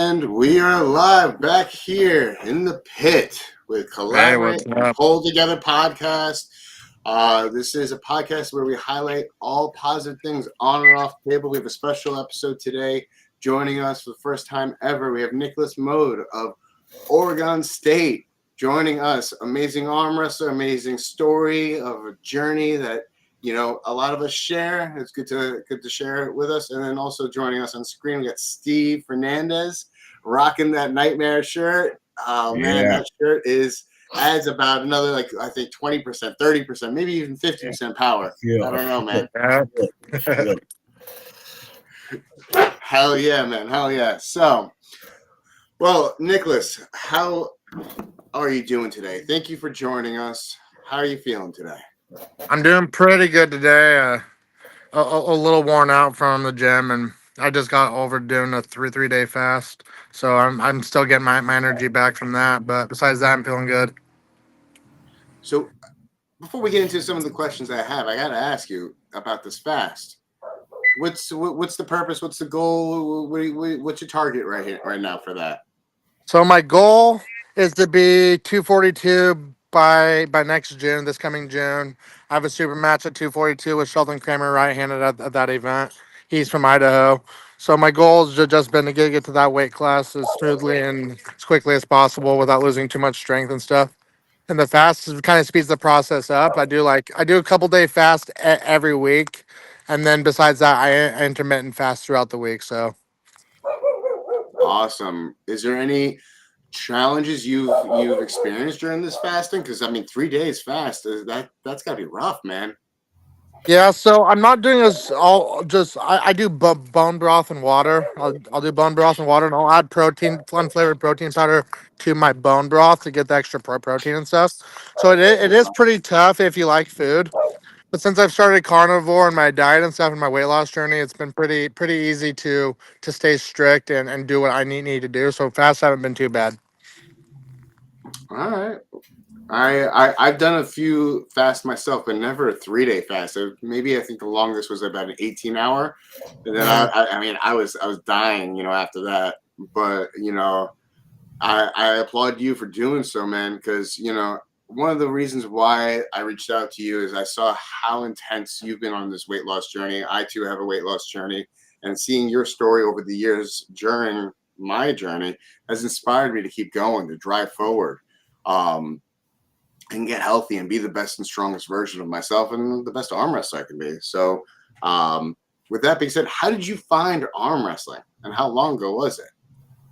And we are live back here in the pit with Collaborate and Pull Together podcast. This is a podcast where we highlight all positive things on and off the table. We have a special episode today. Joining us for the first time ever, we have Nicolas Mode of Oregon State joining us. Amazing arm wrestler, amazing story of a journey that a lot of us share. It's good to share it with us. And then also joining us on screen, we got Steve Fernandez rocking that nightmare shirt. Oh man, that shirt adds about another, I think 20%, 30%, maybe even 50% power. I don't know, man. Hell yeah, man. Hell yeah. So, well, Nicolas, how are you doing today? Thank you for joining us. How are you feeling today? I'm doing pretty good today. A little worn out from the gym, and I just got over doing a three-day fast. So I'm still getting my energy back from that. But besides that, I'm feeling good. So before we get into some of the questions I have, I got to ask you about this fast. What's the purpose? What's the goal? What's your target right now for that? So my goal is to be 242 by next June, this coming June. I have a super match at 242 with Sheldon Kramer right-handed at that event. He's from Idaho. So my goal has just been to get to that weight class as smoothly and as quickly as possible without losing too much strength and stuff. And the fast kind of speeds the process up. I do a couple day fast every week, and then besides that, I intermittent fast throughout the week. So awesome. Is there any challenges you've experienced during this fasting? Because 3 days fast that's gotta be rough, man. Yeah, so I'm not doing this all. I do bone broth and water. I'll do bone broth and water, and I'll add unflavored protein powder to my bone broth to get the extra protein and stuff. So it is pretty tough if you like food. But since I've started carnivore and my diet and stuff and my weight loss journey, it's been pretty easy to stay strict and do what I need to do. So fasts haven't been too bad. All right. I've done a few fasts myself, but never a 3-day fast. So maybe I think the longest was about an 18-hour. And then I was dying, after that. But I applaud you for doing so, man, because one of the reasons why I reached out to you is I saw how intense you've been on this weight loss journey. I too have a weight loss journey, and seeing your story over the years during my journey has inspired me to keep going, to drive forward. And get healthy and be the best and strongest version of myself and the best arm wrestler I can be. So with that being said, how did you find arm wrestling and how long ago was it?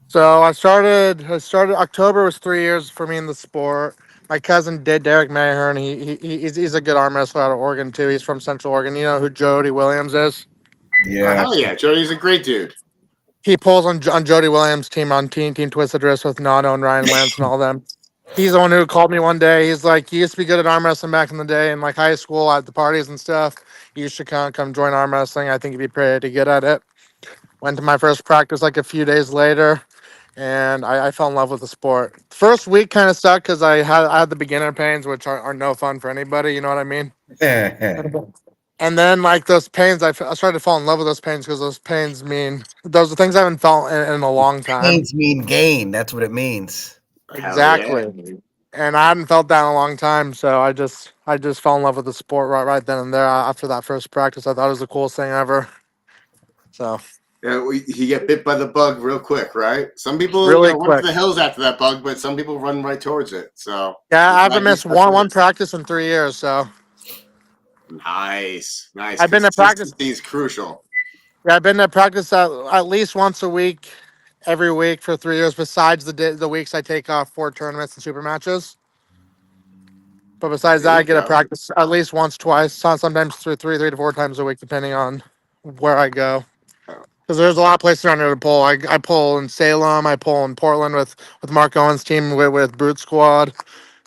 So I started October was 3 years for me in the sport. My cousin did Derek Mayhern. He's a good arm wrestler out of Oregon too. He's from Central Oregon. You know who Jody Williams is? Yeah. Hell yeah. Jody's a great dude. He pulls on Jody Williams' team on Team Twisted Wrist with Nano and Ryan Lance and all them. He's the one who called me one day. He's like, you used to be good at arm wrestling back in the day in high school at the parties and stuff. You should come join arm wrestling. I think you'd be pretty good at it. Went to my first practice a few days later, and I fell in love with the sport. First week kind of sucked because I had the beginner pains, which are no fun for anybody. You know what I mean? And then those pains, I started to fall in love with those pains because those pains mean those are things I haven't felt in a long time. Pains mean gain. That's what it means. Exactly. Yeah. And I hadn't felt that in a long time, so I just fell in love with the sport right then and there. After that first practice, I thought it was the coolest thing ever. So yeah, you get bit by the bug real quick, right? Some people run for the hills after that bug, but some people run right towards it. So yeah, I haven't missed one practice in 3 years. So nice. I've been to practice. Is crucial. Yeah, I've been to practice at least once a week. Every week for 3 years, besides the weeks I take off for tournaments and super matches. But besides that, I get to practice at least once, twice, sometimes three to four times a week, depending on where I go. Because there's a lot of places around here to pull. I pull in Salem. I pull in Portland with Mark Owen's team with Brute Squad.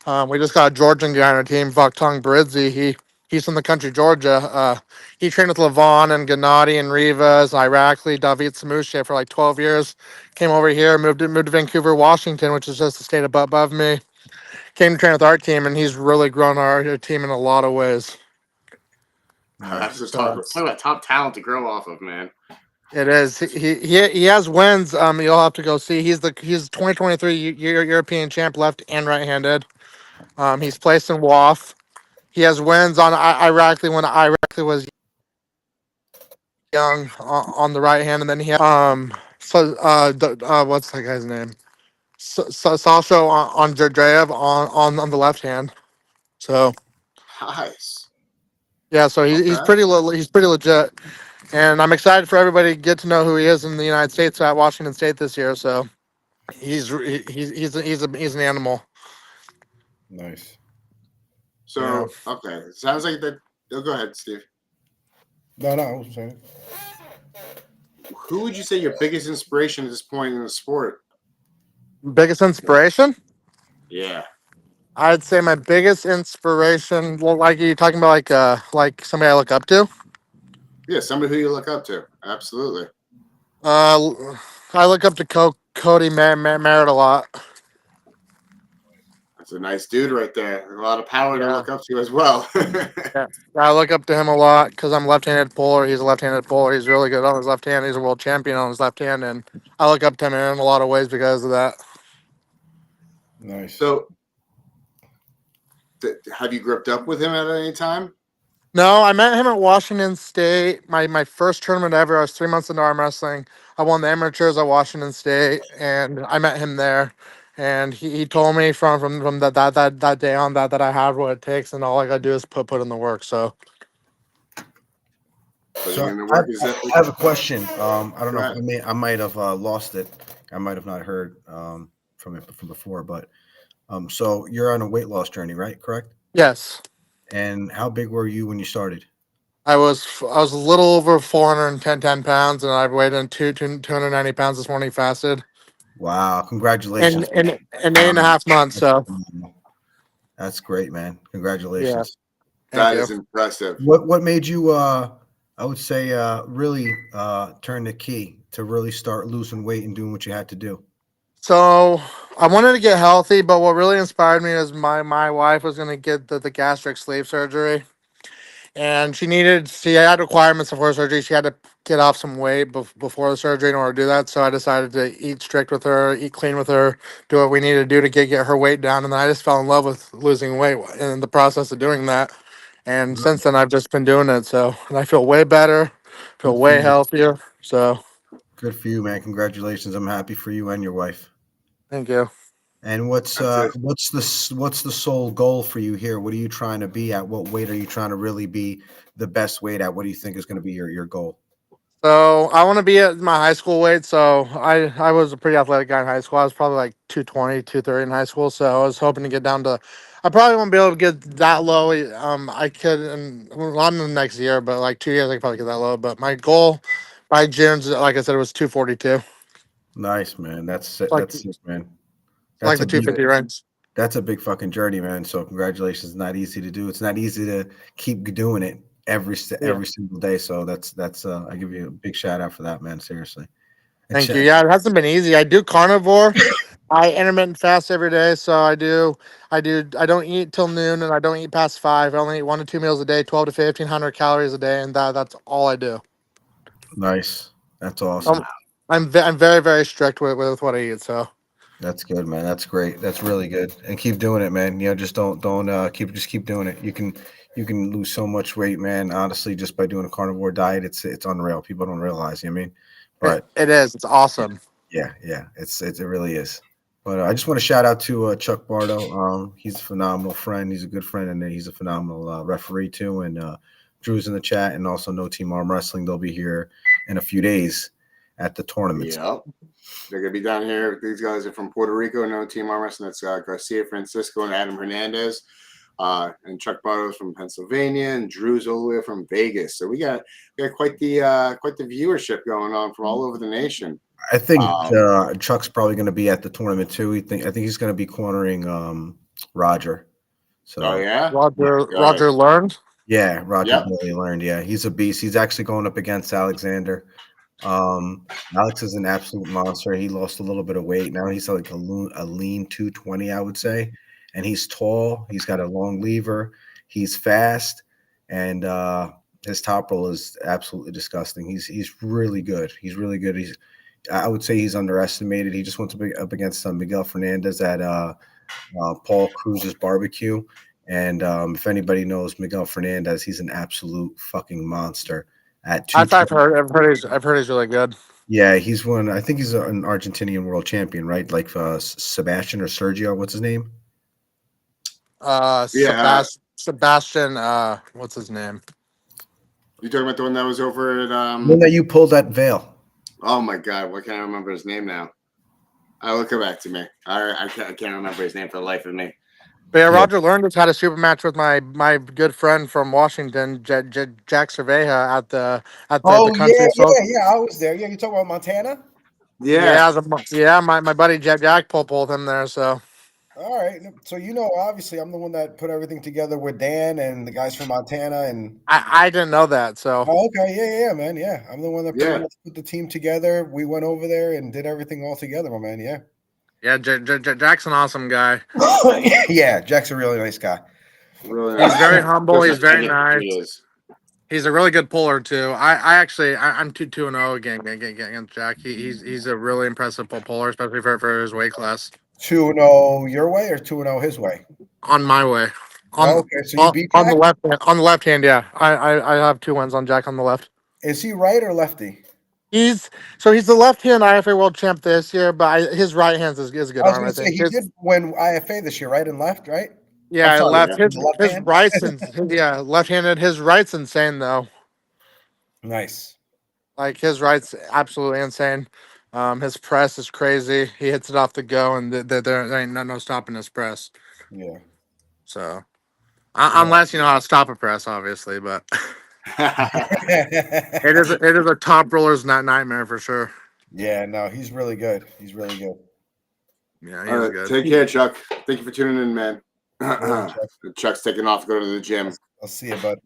We just got a Georgian guy on our team, Vakhtang Baridzi. He's from the country Georgia. He trained with Levon and Gennady and Rivas, Irakli, David Samushe for 12 years. Came over here, moved to Vancouver, Washington, which is just a state above me. Came to train with our team, and he's really grown our team in a lot of ways. That's just talk about top talent to grow off of, man. It is. He has wins. You'll have to go see. He's 2023 European champ, left and right handed. He's placed in WAF. He has wins on Iraq when Iraq was young on the right hand, and then he has, what's that guy's name? Sasha on Jadreev on the left hand. So Nice. yeah, so he's Okay. he's pretty legit, and I'm excited for everybody to get to know who he is in the United States at Washington State this year. So he's an animal. Nice. Yeah. So, okay. Sounds like that. Oh, go ahead, Steve. No, I was saying. Who would you say your biggest inspiration at this point in the sport? Biggest inspiration? Yeah. I'd say my biggest inspiration. Well, like you talking about, like somebody I look up to. Yeah, somebody who you look up to. Absolutely. I look up to Cody Merritt a lot. That's a nice dude right there. A lot of power to Yeah. look up to as well. Yeah, I look up to him a lot because I'm left-handed puller. He's a left-handed puller. He's really good on his left hand. He's a world champion on his left hand, and I look up to him in a lot of ways because of that. Nice. So, have you gripped up with him at any time? No, I met him at Washington State. My first tournament ever. I was 3 months into arm wrestling. I won the amateurs at Washington State, and I met him there. And he told me from that day on that I have what it takes, and all I gotta do is put in the work. So Putting in the I work is that. have a question. I don't Go know ahead. if I might have lost it. I might have not heard from it from before, but so you're on a weight loss journey, right? Correct. yes, And how big were you when you started? I was a little over 410 pounds, and I've weighed in 290 pounds this morning fasted. Wow! And Congratulations. in 8.5 months. That's So phenomenal. That's great, man. yeah, Congratulations. thank That you. is impressive. What made you I would say really turn the key to really start losing weight and doing what you had to do? So I wanted to get healthy, but what really inspired me is my wife was going to get the gastric sleeve surgery, and she had requirements before surgery. She had to get off some weight before the surgery in order to do that. So I decided to eat strict with her, eat clean with her, do what we needed to do to get her weight down, and then I just fell in love with losing weight in the process of doing that. And since then, I've just been doing it. So, and I feel way better, feel Good for way you. healthier. So, Good for you, man. Congratulations. I'm happy for you and your wife. thank you. And That's it. what's the sole goal for you here? What are you trying to be at? What weight are you trying to really be the best weight at? What do you think is going to be your goal? So I want to be at my high school weight. So I was a pretty athletic guy in high school. I was probably like 220, 230 in high school. So I was hoping to get down to. I probably won't be able to get that low. I could, not in the next year, but like 2 years, I could probably get that low. But my goal by June, like I said, it was 242, Nice, man. like That's sick, man. like That's the a big 250 range. that's a big fucking journey, man. So congratulations. It's not easy to do. It's not easy to keep doing it Yeah, every single day. So that's I give you a big shout out for that, man. Seriously. And thank you. Yeah, it hasn't been easy. I do carnivore. I intermittent fast every day, so I don't eat till noon, and I don't eat past 5. I only eat 1 to 2 meals a day, 12 to 1,500 calories a day, and that's all I do. nice. That's Um, awesome. I'm very very strict with what I eat. So That's good, man. That's great. That's really good. And keep doing it, man. Just don't keep doing it. You can lose so much weight, man. Honestly, just by doing a carnivore diet, it's unreal. People don't realize. You know what I mean, but it is. It's awesome. yeah. It really is. But I just want to shout out to Chuck Bardo. He's a phenomenal friend. He's a good friend, and he's a phenomenal referee too. And Drew's in the chat, and also No Team Arm Wrestling. They'll be here in a few days at the tournament. Yep. They're going to be down here. These guys are from Puerto Rico. No Team Arm Wrestling. That's Garcia Francisco and Adam Hernandez. And Chuck Bartow's from Pennsylvania, and Drew's all the way from Vegas. So we got quite the viewership going on from all over the nation. I think Chuck's probably going to be at the tournament too. I think he's going to be cornering Roger. So Oh yeah, Roger learned. yeah, Roger Yep. Bailey learned. Yeah, he's a beast. He's actually going up against Alexander. Alex is an absolute monster. He lost a little bit of weight. Now he's like a lean 220, I would say. And he's tall. He's got a long lever. He's fast. And his top roll is absolutely disgusting. He's really good. He's really good. I would say he's underestimated. He just went to be up against Miguel Fernandez at Paul Cruz's barbecue. And if anybody knows Miguel Fernandez, he's an absolute fucking monster. At I've heard he's really good. yeah, he's one. I think he's an Argentinian world champion, right? Like Sebastian or Sergio. What's his name? Sebastian. What's his name? You talking about the one that was over at The one that you pulled that veil. Oh my God, what can't I remember his name now? It'll come back to me. I can't remember his name for the life of me. But yeah, Roger Lerner had a super match with my good friend from Washington, Jack Cerveja at the country. Yeah. I was there. Yeah, you talking about Montana? Yeah, my buddy Jack pulled him there. So all right. So obviously, I'm the one that put everything together with Dan and the guys from Montana, and I didn't know that. So okay, yeah, man, yeah, I'm the one that put the team together. We went over there and did everything all together, my man. Yeah. Yeah, Jack's an awesome guy. Yeah, Jack's a really nice guy. Really nice. He's very humble. He's very nice. He's a really good puller too. I'm 2-0 against Jack. He's a really impressive puller, especially for his weight class. 2-0 your way or 2-0 his way? On my way. Okay, so you beat Jack? On the left hand. Yeah, I have 2 wins on Jack on the left. Is he right or lefty? He's the left hand IFA world champ this year, but his right hand is a good arm. I think he did win IFA this year, right and left, right? Yeah, his right's left-handed. His right's insane though. Nice. Like his right's absolutely insane. His press is crazy. He hits it off the go, and there ain't no stopping his press. Yeah. So, unless you know how to stop a press, obviously, but it is a top roller's nightmare for sure. Yeah, no, he's really good. He's really good. Yeah, he's good. Take care, Chuck. Thank you for tuning in, man. Chuck's taking off to go to the gym. I'll see you, bud.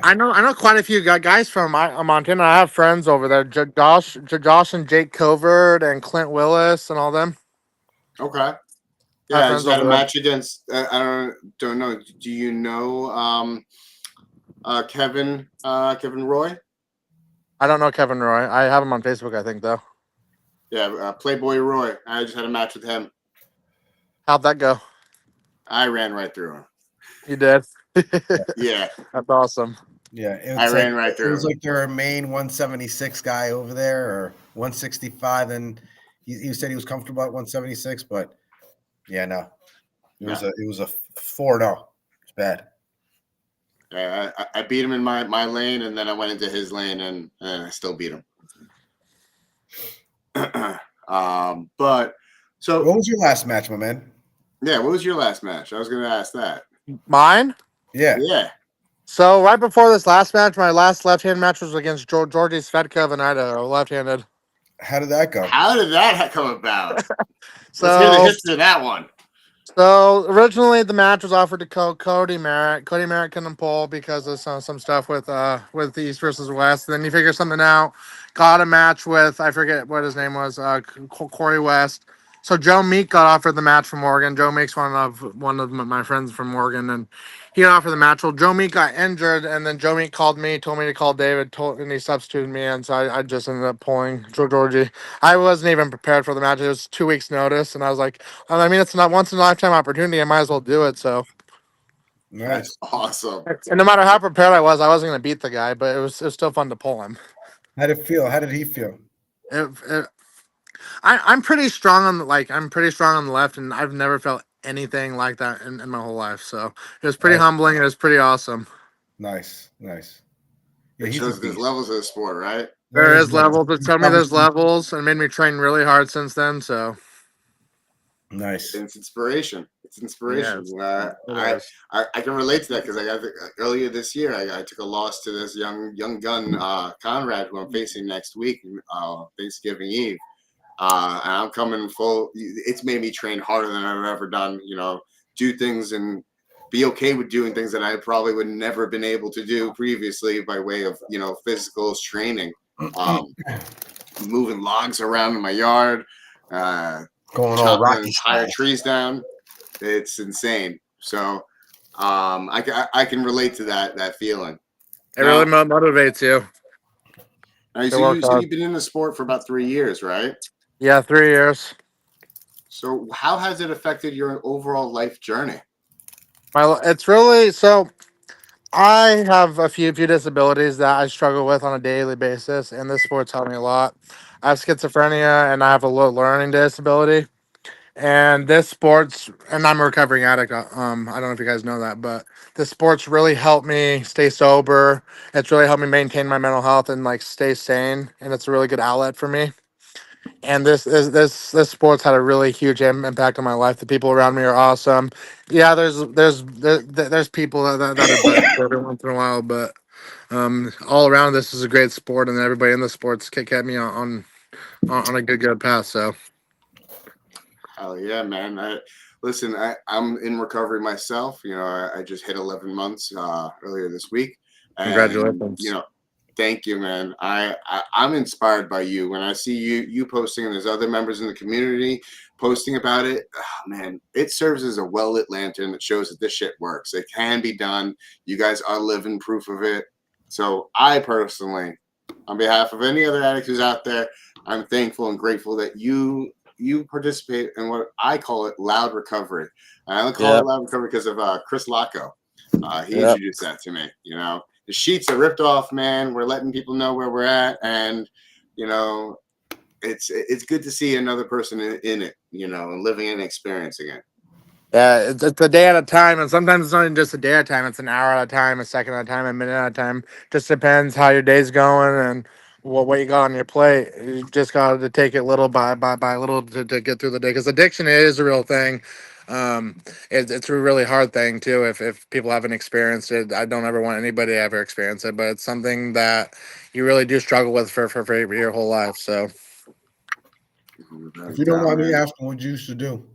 I know quite a few guys from Montana. I have friends over there. Josh and Jake Covert and Clint Willis and all them. Okay. Yeah, I just had a match against. I don't know. Do you know Kevin Roy? I don't know Kevin Roy. I have him on Facebook, I think, though. Yeah, Playboy Roy. I just had a match with him. How'd that go? I ran right through him. You did? Yeah. That's awesome. Yeah, I ran right through. It was like their main 176 guy over there, or 165, and he said he was comfortable at 176, but yeah, no, it was a 4-0. It's bad. I beat him in my lane, and then I went into his lane, and I still beat him. But so what was your last match, my man? Yeah, what was your last match? I was going to ask that. Mine? Yeah. So right before this last match, my last left-hand match was against Georgie Svetkov in Idaho, left-handed. How did that go? How did that come about? So, let's hear the history of that one. So originally the match was offered to Cody Merritt. Cody Merritt couldn't pull because of some stuff with the East versus West. And then he figured something out. Got a match with, I forget what his name was, Corey West. So Joe Meek got offered the match from Oregon. Joe Meek's one of my friends from Oregon, and he got offered the match. Well, Joe Meek got injured, and then Joe Meek called me, told me to call David, and he substituted me, and so I just ended up pulling Georgie. I wasn't even prepared for the match. It was 2 weeks' notice, and I was like, I mean, it's not once in a lifetime opportunity. I might as well do it. So that's awesome. And no matter how prepared I wasn't going to beat the guy, but it was still fun to pull him. How did it feel? How did he feel? I'm pretty strong on the left, and I've never felt anything like that in my whole life. So it was pretty humbling. It was pretty awesome. Nice. Yeah, it shows there's levels of the sport, right? There is levels. It told me there's levels and made me train really hard since then. So nice. It's inspiration. Yeah, I can relate to that because I got earlier this year. I took a loss to this young gun Conrad, who I'm facing next week, Thanksgiving Eve. And I'm coming full. It's made me train harder than I've ever done. Do things and be okay with doing things that I probably would never been able to do previously by way of physical training. Moving logs around in my yard, going all rocky, entire trees down. It's insane. So I can relate to that feeling. It really motivates you. So you said you've been in the sport for about 3 years, right? Yeah, 3 years. So how has it affected your overall life journey? It's really so. I have a few disabilities that I struggle with on a daily basis, and this sport's helped me a lot. I have schizophrenia, and I have a low learning disability. And this sports, and I'm a recovering addict. I don't know if you guys know that, but this sports really helped me stay sober. It's really helped me maintain my mental health and like stay sane, and it's a really good outlet for me. And this sports had a really huge impact on my life. The people around me are awesome. Yeah, there's people that are better every once in a while, but all around this is a great sport, and everybody in the sports kept me on a good path. So. Hell yeah, man. I'm in recovery myself. I just hit 11 months earlier this week. And, Congratulations. Thank you, man. I'm inspired by you. When I see you posting and there's other members in the community posting about it, man, it serves as a well-lit lantern that shows that this shit works. It can be done. You guys are living proof of it. So I personally, on behalf of any other addict who's out there, I'm thankful and grateful that you participate in what I call it loud recovery. And I only call it loud recovery because of Chris Lacco. He introduced that to me. The sheets are ripped off, man. We're letting people know where we're at, and it's good to see another person in it, and living an experience again. Yeah, it's a day at a time, and sometimes it's not even just a day at a time. It's an hour at a time, a second at a time, a minute at a time. Just depends how your day's going and what you got on your plate. You just got to take it little by little to get through the day. Because addiction is a real thing. It's a really hard thing too. If people haven't experienced it, I don't ever want anybody to ever experience it. But it's something that you really do struggle with for your whole life. So, if you don't mind me asking, what you used to do?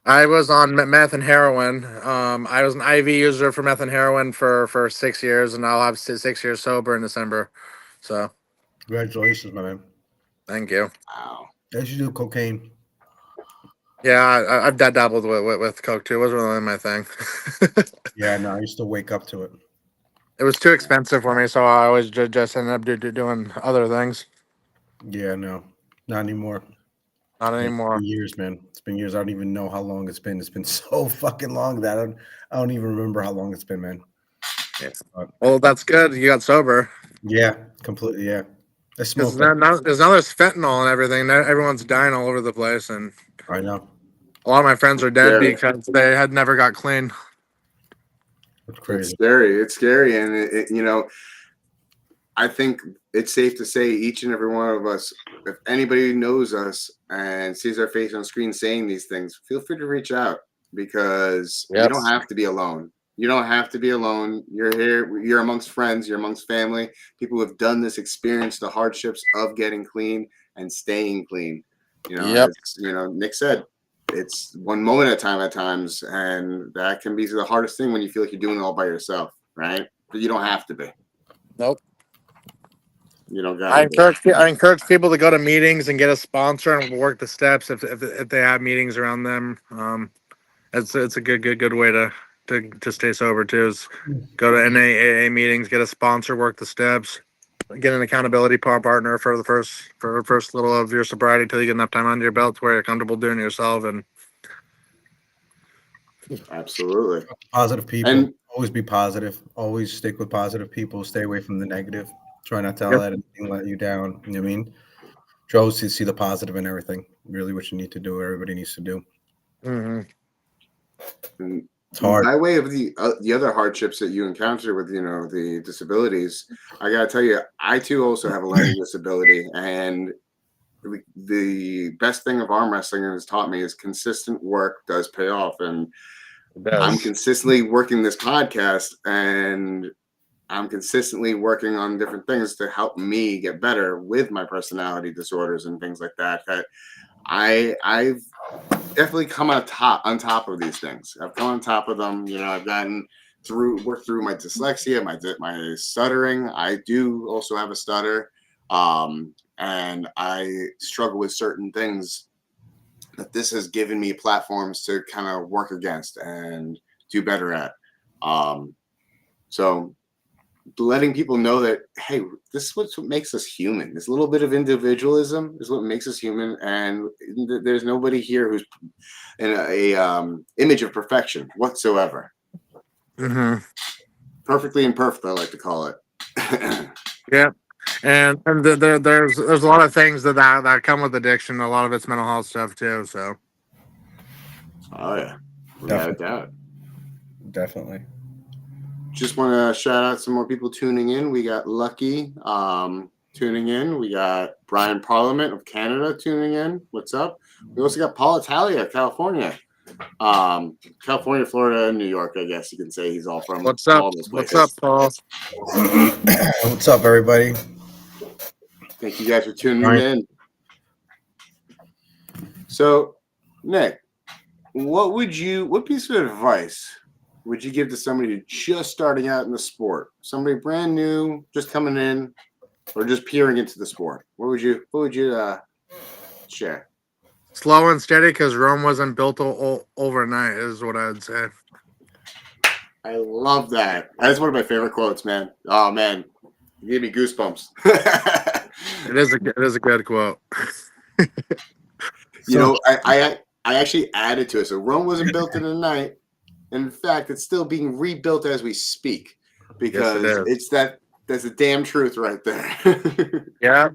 I was on meth and heroin. I was an IV user for meth and heroin for 6 years, and I'll have 6 years sober in December. So, Congratulations, my man. thank you. Wow. I used to do cocaine. Yeah, I've dabbled with coke too. It wasn't really my thing. Yeah, no, I used to wake up to it. It was too expensive for me, so I always just ended up doing other things. Yeah, no, not anymore. Not anymore. It's been years, man. It's been years. I don't even know how long it's been. It's been so fucking long that I don't even remember how long it's been, man. Yeah. Well, that's good. You got sober. Yeah, completely. Yeah, I Because smoked. now there's fentanyl and everything. Now everyone's dying all over the place, and I know. a lot of my friends are dead Scary. because they had never got clean. It's crazy. It's scary, and I think it's safe to say each and every one of us, if anybody knows us and sees our face on screen saying these things, feel free to reach out, because you don't have to be alone. You don't have to be alone. You're here. You're amongst friends. You're amongst family. People who have done this, experience the hardships of getting clean and staying clean. As Nick said, it's one moment at a time at times, and that can be the hardest thing when you feel like you're doing it all by yourself, right? But you don't have to be. Nope. You don't got I to. encourage people to go to meetings and get a sponsor and work the steps if they have meetings around them. It's a good way to stay sober too. Is go to NAAA meetings, get a sponsor, work the steps, get an accountability partner for the first little of your sobriety till you get enough time under your belt to where you're comfortable doing it yourself. And Absolutely. Positive people. And Always be positive. Always stick with positive people. Stay away from the negative. Try not to let anything let you down. You know what I mean? Try always to see the positive in everything. Really what you need to do, everybody needs to do. It's hard. By way of the other hardships that you encounter with the disabilities, I gotta tell you, I too also have a learning disability, and the best thing of arm wrestling has taught me is consistent work does pay off. And I'm consistently working this podcast, and I'm consistently working on different things to help me get better with my personality disorders and things like that. That I've definitely come on top of these things. I've come on top of them. I've worked through my dyslexia, my stuttering. I do also have a stutter, and I struggle with certain things that this has given me platforms to kind of work against and do better at. So letting people know that, hey, this is what makes us human. This little bit of individualism is what makes us human, and there's nobody here who's in a image of perfection whatsoever. Mm-hmm. Perfectly imperfect, I like to call it. Yeah, and there's a lot of things that come with addiction. A lot of it's mental health stuff too. So. Oh yeah, without a doubt. Definitely. Just want to shout out some more people tuning in. We got Lucky tuning in. We got Brian Parliament of Canada tuning in. What's up? We also got Paul Italia, California. California, Florida, and New York, I guess you can say he's all from What's up? all those places. What's up, Paul? What's up, everybody? Thank you guys for tuning in. So, Nick, what piece of advice would you give to somebody just starting out in the sport? Somebody brand new, just coming in, or just peering into the sport? What would you share? Slow and steady, because Rome wasn't built overnight, is what I would say. I love that. That's one of my favorite quotes, man. Oh man, you gave me goosebumps. It is a good quote. You know, I actually added to it. So Rome wasn't built in a night. In fact, it's still being rebuilt as we speak, because that's the damn truth right there. Yeah.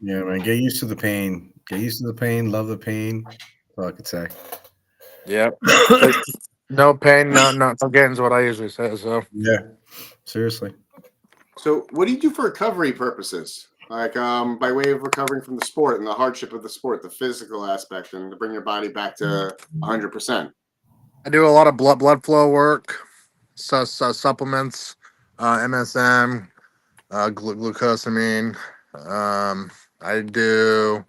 Yeah, man. Get used to the pain. Get used to the pain. Love the pain. That's all I could say. Yep. No pain, no gain is what I usually say. So yeah, seriously. So, what do you do for recovery purposes? Like, by way of recovering from the sport and the hardship of the sport, the physical aspect, and to bring your body back to 100%. I do a lot of blood flow work, supplements, MSM, glucosamine. I do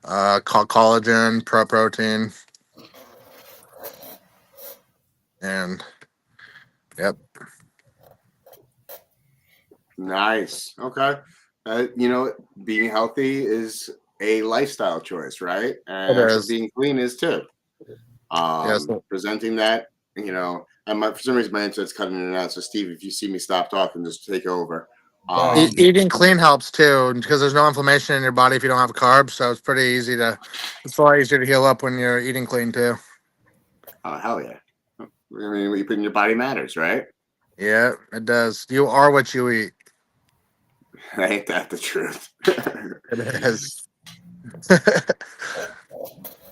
collagen, protein, and yep. Nice. Okay. You know, being healthy is a lifestyle choice, right? And It actually is. being clean is too. Yes. Presenting that, you know, and for some reason my internet's cutting in and out. So, Steve, if you see me stop talking, just take over. Eating clean helps too, because there's no inflammation in your body if you don't have carbs. So it's pretty easy it's a lot easier to heal up when you're eating clean too. Oh, hell yeah. I mean, what you put in your body matters, right? Yeah, it does. You are what you eat. Ain't that the truth? It is.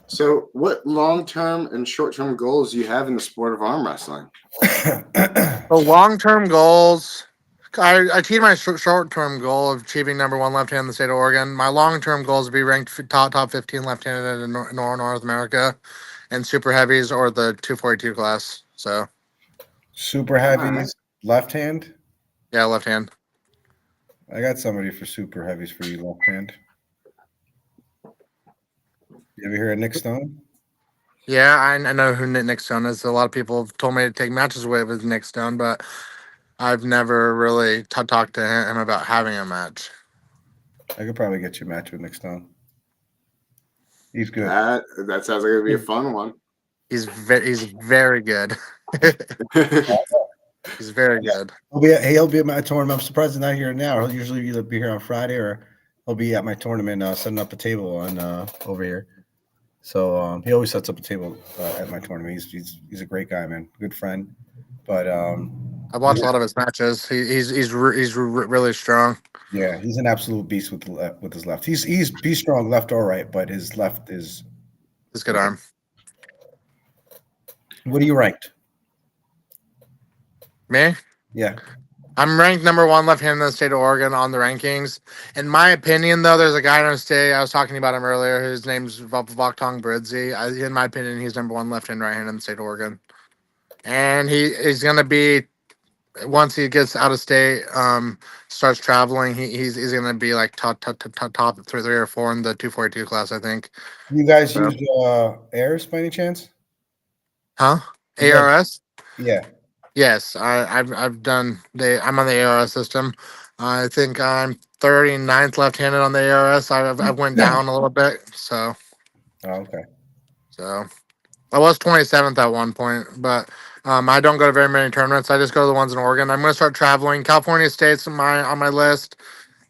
So, what long-term and short-term goals do you have in the sport of arm wrestling? The long-term goals. I achieved my short-term goal of achieving #1 left-hand in the state of Oregon. My long-term goal is to be ranked top 15 left-handed in North America, and super heavies or the 242 class. So super heavies, left hand. Yeah, left hand. I got somebody for super heavies for you, left hand. You ever hear of Nick Stone? Yeah, I know who Nick Stone is. A lot of people have told me to take matches with Nick Stone, but I've never really talked to him about having a match. I could probably get you a match with Nick Stone. He's good. That sounds like it'd be a fun one. He's very good. He's very good. He'll be at my tournament. I'm surprised he's not here now. He'll usually either be here on Friday or he'll be at my tournament setting up a table on over here. So he always sets up a table at my tournament. He's a great guy, man. Good friend. But I've watched a lot of his matches. He's really strong. Yeah, he's an absolute beast with his left. He's strong left or right, but his left is his good arm. What are you ranked? Me? Yeah. I'm ranked #1 left-handed in the state of Oregon on the rankings. In my opinion, though, there's a guy in our state, I was talking about him earlier, his name's Voktong Bridzi. In my opinion, he's #1 left-hand, right-hand in the state of Oregon. And he's going to be, once he gets out of state, starts traveling, he's going to be like top 3 or 4 in the 242 class, I think. You guys use AIRS by any chance? Huh? ARS? Yeah. Yes, I've done. I'm on the ARS system. I think I'm 39th left-handed on the ARS. I went down a little bit, so. Oh, okay. So, I was 27th at one point, but I don't go to very many tournaments. I just go to the ones in Oregon. I'm going to start traveling. California State's on my list.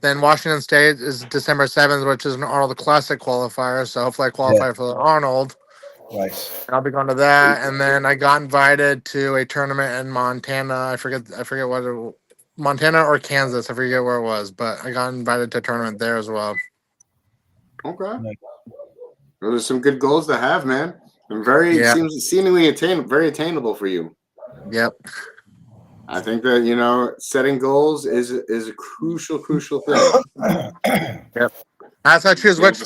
Then Washington State is December 7th, which is an Arnold Classic qualifier. So hopefully I Yeah, qualify for the Arnold. nice. I'll be going to that. And then I got invited to a tournament in Montana. I forget what Montana or Kansas. I forget where it was, but I got invited to a tournament there as well. Okay. Nice. Those are some good goals to have, man. And very Yeah. seems seemingly very attainable for you. Yep. I think that setting goals is a crucial thing. Yep. As I choose what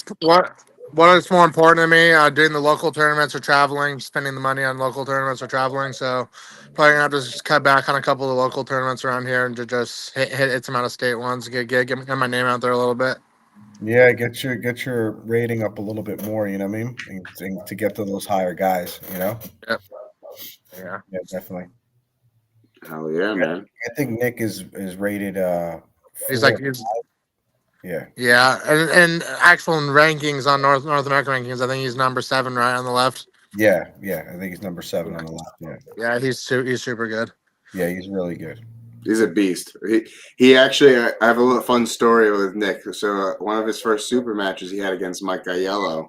is more important to me, doing the local tournaments or traveling, spending the money on local tournaments or traveling. So probably gonna have to just cut back on a couple of local tournaments around here and to just hit some out of state ones, get my name out there a little bit. Yeah, get your rating up a little bit more. You know what I mean? And to get to those higher guys. You know? Yep. Yeah. Yeah, definitely. Hell yeah, man. I think Nick is rated He's 4. like he's Yeah. yeah, and actual rankings on North American rankings, I think he's number 7 right on the left. Yeah, I think he's number 7 on the left. Yeah. Yeah, he's super good. Yeah, he's really good. He's a beast. He actually, I have a little fun story with Nick. So one of his first super matches he had against Mike Aiello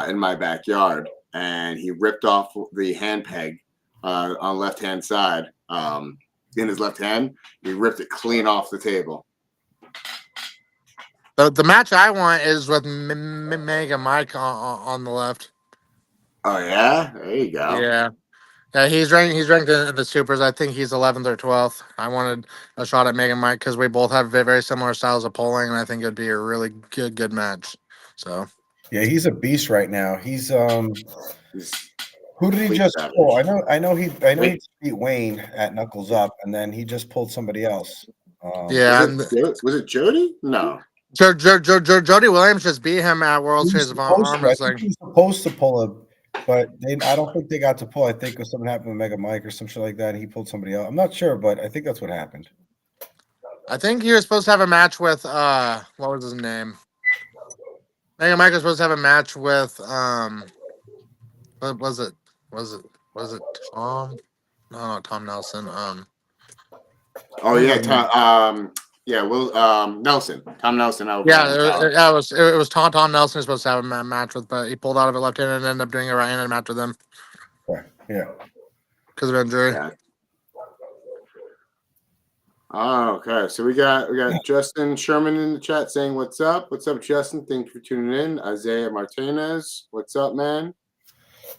in my backyard, and he ripped off the hand peg on left hand side in his left hand. He ripped it clean off the table. The match I want is with Mega Mike on the left. Oh yeah, there you go. Yeah. Yeah, he's ranked in the supers. I think he's 11th or 12th. I wanted a shot at Mega Mike because we both have very similar styles of polling, and I think it'd be a really good match. So Yeah, he's a beast right now. He's He's who did he complete just savage. pull? I know he beat Wayne at Knuckles Up, and then he just pulled somebody else. yeah, Was it Jody? No. Jody Williams just beat him at World He was Series of supposed Arm to. I think Wrestling. he was supposed to pull him, but I don't think they got to pull. I think it was something happened with Mega Mike or some shit like that. And he pulled somebody else. I'm not sure, but I think that's what happened. I think he was supposed to have a match with what was his name? Mega Mike was supposed to have a match with what was it? Was it Tom? No, Tom Nelson. Oh yeah, Tom. Nelson. Tom Nelson. Yeah, it was Tom Nelson was supposed to have a match with, but he pulled out of it left-handed and ended up doing a right-handed match with him Yeah. because of injury. Yeah. Oh, okay. So we got Justin Sherman in the chat saying, "What's up? What's up, Justin? Thank you for tuning in." Isaiah Martinez, what's up, man?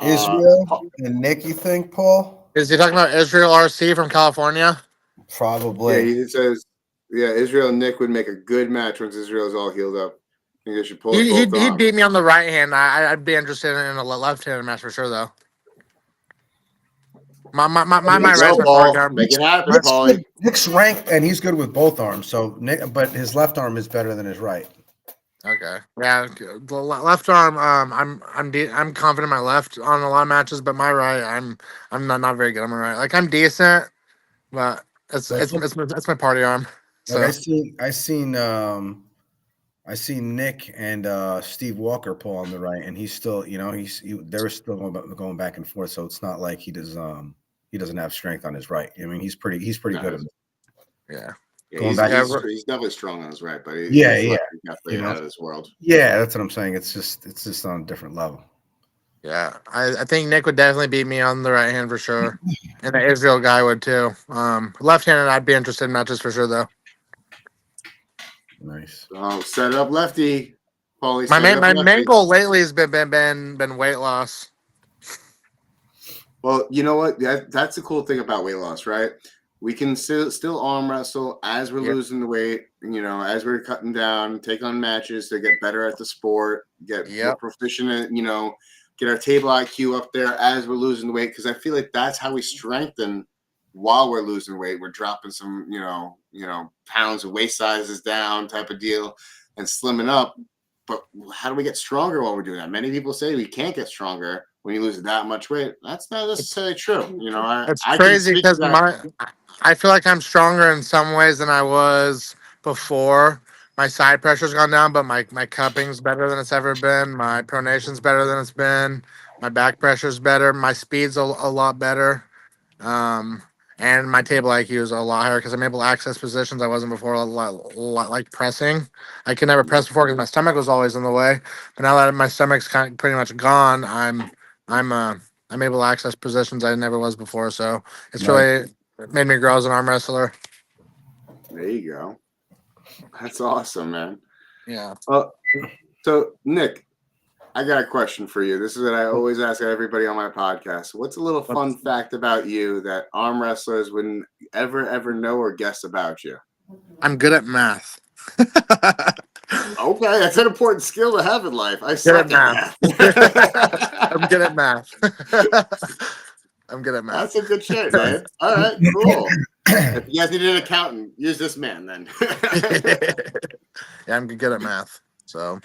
Israel and Nick, you think, Paul? Is he talking about Israel RC from California? Probably. Yeah, he says, "Yeah, Israel and Nick would make a good match once Israel's all healed up. I think they should pull He both arms." beat me on the right hand. I'd be interested in a left-handed match for sure, though. My right's my partner. Make it happen, Paulie. Nick's ranked, and he's good with both arms. So Nick, but his left arm is better than his right. Okay. Yeah, the left arm. I'm confident in my left on a lot of matches, but my right, I'm not very good on my right. Like I'm decent, but it's my party arm. So Like I seen Nick and Steve Walker pull on the right, and he's still, they're still going back and forth. So it's not like he doesn't have strength on his right. I mean, he's pretty good at it. Yeah. Yeah, he's definitely strong on his right, but he's definitely out of this world. Yeah, that's what I'm saying. It's just on a different level. Yeah, I think Nick would definitely beat me on the right hand for sure, and the Israel guy would too. Left-handed, I'd be interested in matches for sure though. Nice. Oh, set up lefty, Paulie. My main goal lately has been weight loss. Well, you know what? That's the cool thing about weight loss, right? We can still arm wrestle as we're losing the weight, as we're cutting down, take on matches to get better at the sport, get more proficient at, get our table IQ up there as we're losing the weight. Because I feel like that's how we strengthen while we're losing weight. We're dropping some, pounds of waist sizes down type of deal and slimming up. But how do we get stronger while we're doing that? Many people say we can't get stronger when you lose that much weight. That's not necessarily true. It's crazy because I feel like I'm stronger in some ways than I was before. My side pressure's gone down, but my cupping's better than it's ever been. My pronation's better than it's been. My back pressure's better. My speed's a lot better. Um, and my table IQ is a lot higher because I'm able to access positions I wasn't before, like pressing. I could never press before because my stomach was always in the way. But now that my stomach's kind of pretty much gone, I'm I'm able to access positions I never was before. So it's Nice. really made me grow as an arm wrestler. There you go. That's awesome, man. Yeah. So Nick, I got a question for you. This is what I always ask everybody on my podcast. What's a little fun fact about you that arm wrestlers wouldn't ever know or guess about you? I'm good at math. Okay, that's an important skill to have in life. I Good suck at at math. math. I'm good at math. I'm good at math. That's some good shit, man. All right, cool. If you guys need an accountant, use this man then. Yeah, I'm good at math. So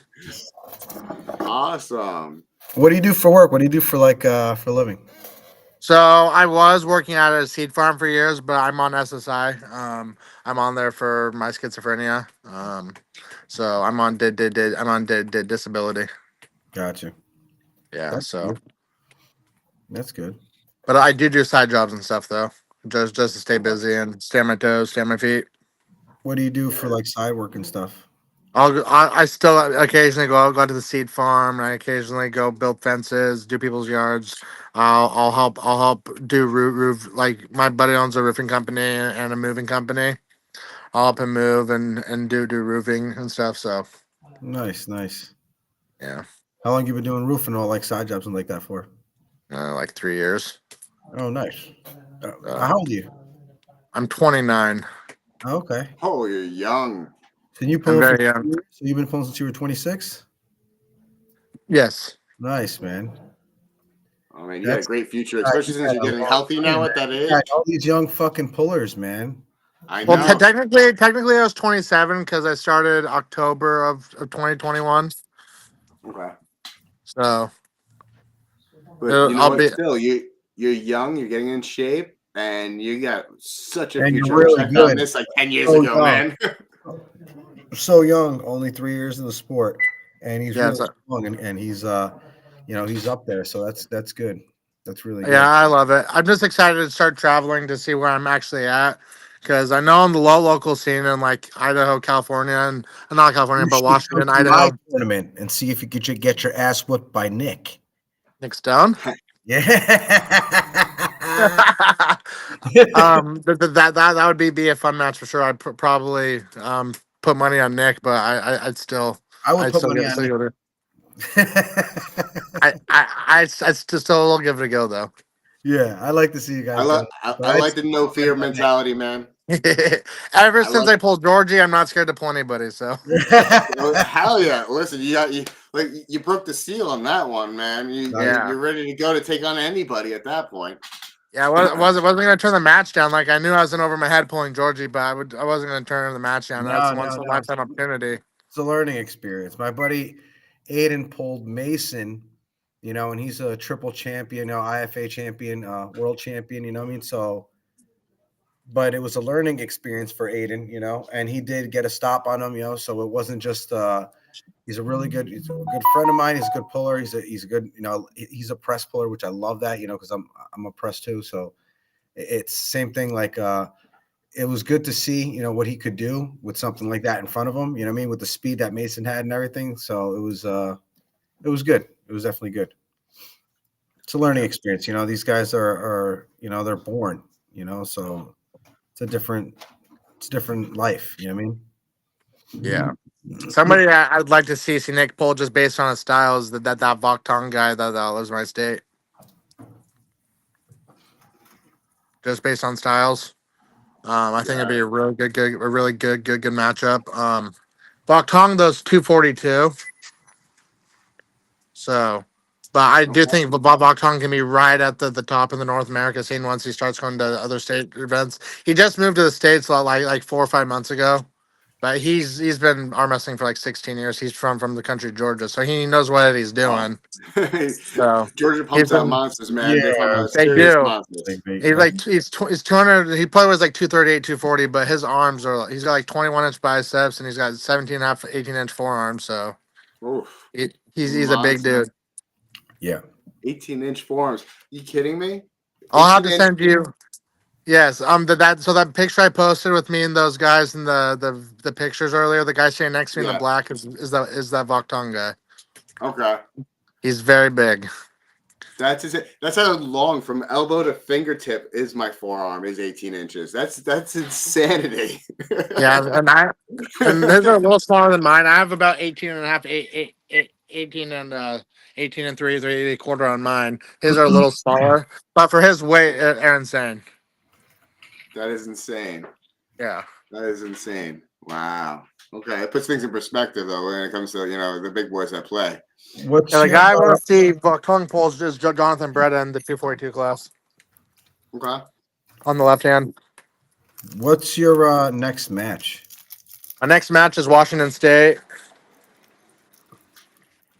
awesome. What do you do for work? What do you do for for a living? So I was working at a seed farm for years, but I'm on SSI. I'm on there for my schizophrenia. So I'm on disability. Gotcha. Yeah. That's So, good. That's good. but I do side jobs and stuff though, just to stay busy and stay on my toes, stay on my feet. What do you do for like side work and stuff? I still occasionally go to the seed farm. And I occasionally go build fences, do people's yards. I'll help do roof. Like my buddy owns a roofing company and a moving company. I'll help him move and do roofing and stuff. So Nice, nice. yeah, How long you been doing roofing, all like side jobs and like that for? like 3 years. Oh, nice. How old are you? I'm 29. Oh, okay. Oh, you're young. So you I'm pulling very for young. So you've been pulling since you were 26? Yes. Nice, man. Oh man, you got a great future, especially you since got you're a getting long healthy time, now man. at that You age. got all these young fucking pullers, man. I Well, know. technically, I was 27 because I started October of 2021. Okay. So But you know I'll what? be. Still, you're young, you're getting in shape, and you got such a And you're future. I wish really I found good. this like 10 years So ago, young. man. So young, only 3 years in the sport. And he's Yeah, really strong and he's he's up there. So that's good. That's really good. yeah, I love it. I'm just excited to start traveling to see where I'm actually at because I know I'm the local scene in like Idaho, California, and not California, You but should come Washington, to my Idaho. tournament and see if you could get your ass whooped by Nick. Nick Stone. Yeah. That would be a fun match for sure. I'd probably put money on Nick, but I'd still I would I'd put still money give on still Nick. give it. I'd still give it a go though. Yeah, I like to see you guys go. I like the no fear mentality, man. Ever since I pulled Georgie, I'm not scared to pull anybody. So Hell yeah! Listen, you broke the seal on that one, man. You're ready to go to take on anybody at that point. yeah, I wasn't gonna turn the match down. Like I knew I was in over my head pulling Georgie, but I wasn't gonna turn the match down. That's a once in a lifetime opportunity. It's a learning experience. My buddy Aiden pulled Mason, and he's a triple champion, IFA champion, world champion, you know what I mean? So, but it was a learning experience for Aiden, and he did get a stop on him, so it wasn't just he's a good friend of mine. He's a good puller. He's a good, he's a press puller, which I love that, because I'm a press too. So it's same thing. Like, it was good to see, what he could do with something like that in front of him, you know what I mean? With the speed that Mason had and everything. So it was good. It was definitely good. It's a learning experience. These guys are they're born, so it's a different life. You know what I mean? Yeah. Somebody I'd like to see Nick pull just based on his style is that Vok Tong guy that lives in my state. Just based on styles. I think it'd be a really good matchup. Vok Tong those 242. So, but I do think Vok Tong can be right at the top of the North America scene once he starts going to other state events. He just moved to the States like 4 or 5 months ago. But he's been arm wrestling for like 16 years. He's from the country of Georgia, so he knows what he's doing. So Georgia pumps out monsters, man. They pump out they serious do. monsters. He's 200. He probably was like 238, 240, but his arms are. He's got like 21-inch biceps and he's got 17 and a half, 18-inch forearms. So he's a big dude. Yeah. 18-inch forearms. You kidding me? I'll have 18 to inch. send you. Yes, that picture I posted with me and those guys in the pictures earlier, the guy standing next to me in the Yeah. black is that Voktong guy. Okay. He's very big. That's how long from elbow to fingertip is my forearm is 18 inches. That's insanity. Yeah, and his are a little smaller than mine. I have about 18 and a half, 18 and 18 and three quarter on mine. His are a little smaller, but for his weight, they're insane. That is insane. Yeah. That is insane. Wow. Okay, it puts things in perspective though when it comes to the big boys that play. What's Yeah, the your guy I want to see Voktong pulls is Jonathan Breda in the 242 class Okay. on the left hand. what's your next match? Our next match is Washington State,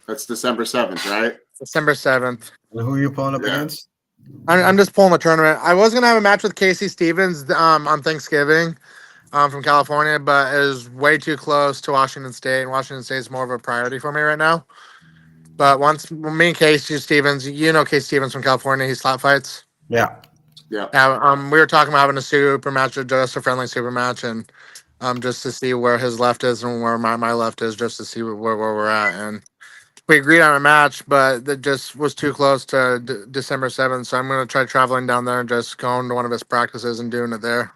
That's December 7th, right? December 7th. And who are you pulling up Yeah. against? I'm just pulling the tournament. I was gonna have a match with Casey Stevens on Thanksgiving from California, but it was way too close to Washington State, and Washington State is more of a priority for me right now. But once me and Casey Stevens, you know Casey Stevens from California, he slap fights. Yeah. Yeah. We were talking about having a super match, just a friendly super match, and just to see where his left is and where my left is, just to see where we're at. And we agreed on a match, but it just was too close to December 7th. So I'm going to try traveling down there and just going to one of his practices and doing it there.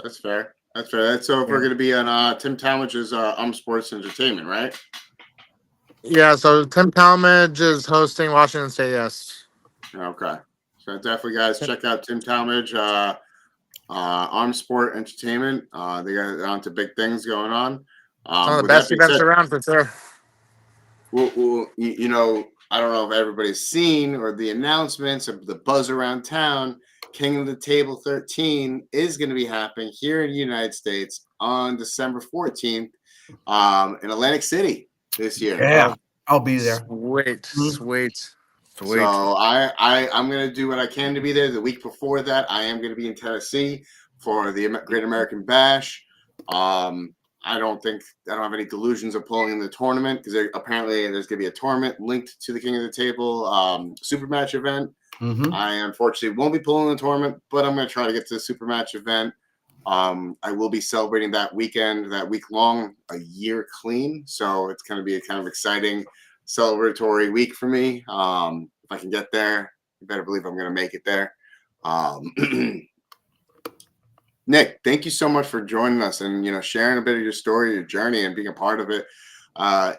That's fair. That's fair. That's so if we're going to be on Tim Talmadge's Sports Entertainment, right? Yeah, so Tim Talmadge is hosting Washington State, yes. Okay. So definitely, guys, check out Tim Talmadge, Sport Entertainment. They got on to big things going on. One of the best events around for sure. Well, I don't know if everybody's seen or the announcements of the buzz around town. King of the Table 13 is going to be happening here in the United States on December 14th in Atlantic City this year. Yeah, I'll be there. Sweet. So I'm going to do what I can to be there. The week before that, I am going to be in Tennessee for the Great American Bash. I don't have any delusions of pulling in the tournament because apparently there's going to be a tournament linked to the King of the Table super match event. Mm-hmm. I unfortunately won't be pulling the tournament, but I'm going to try to get to the super match event. I will be celebrating that week long, a year clean. So it's going to be a kind of exciting celebratory week for me. If I can get there, you better believe I'm going to make it there. Nick, thank you so much for joining us and sharing a bit of your story, your journey, and being a part of it.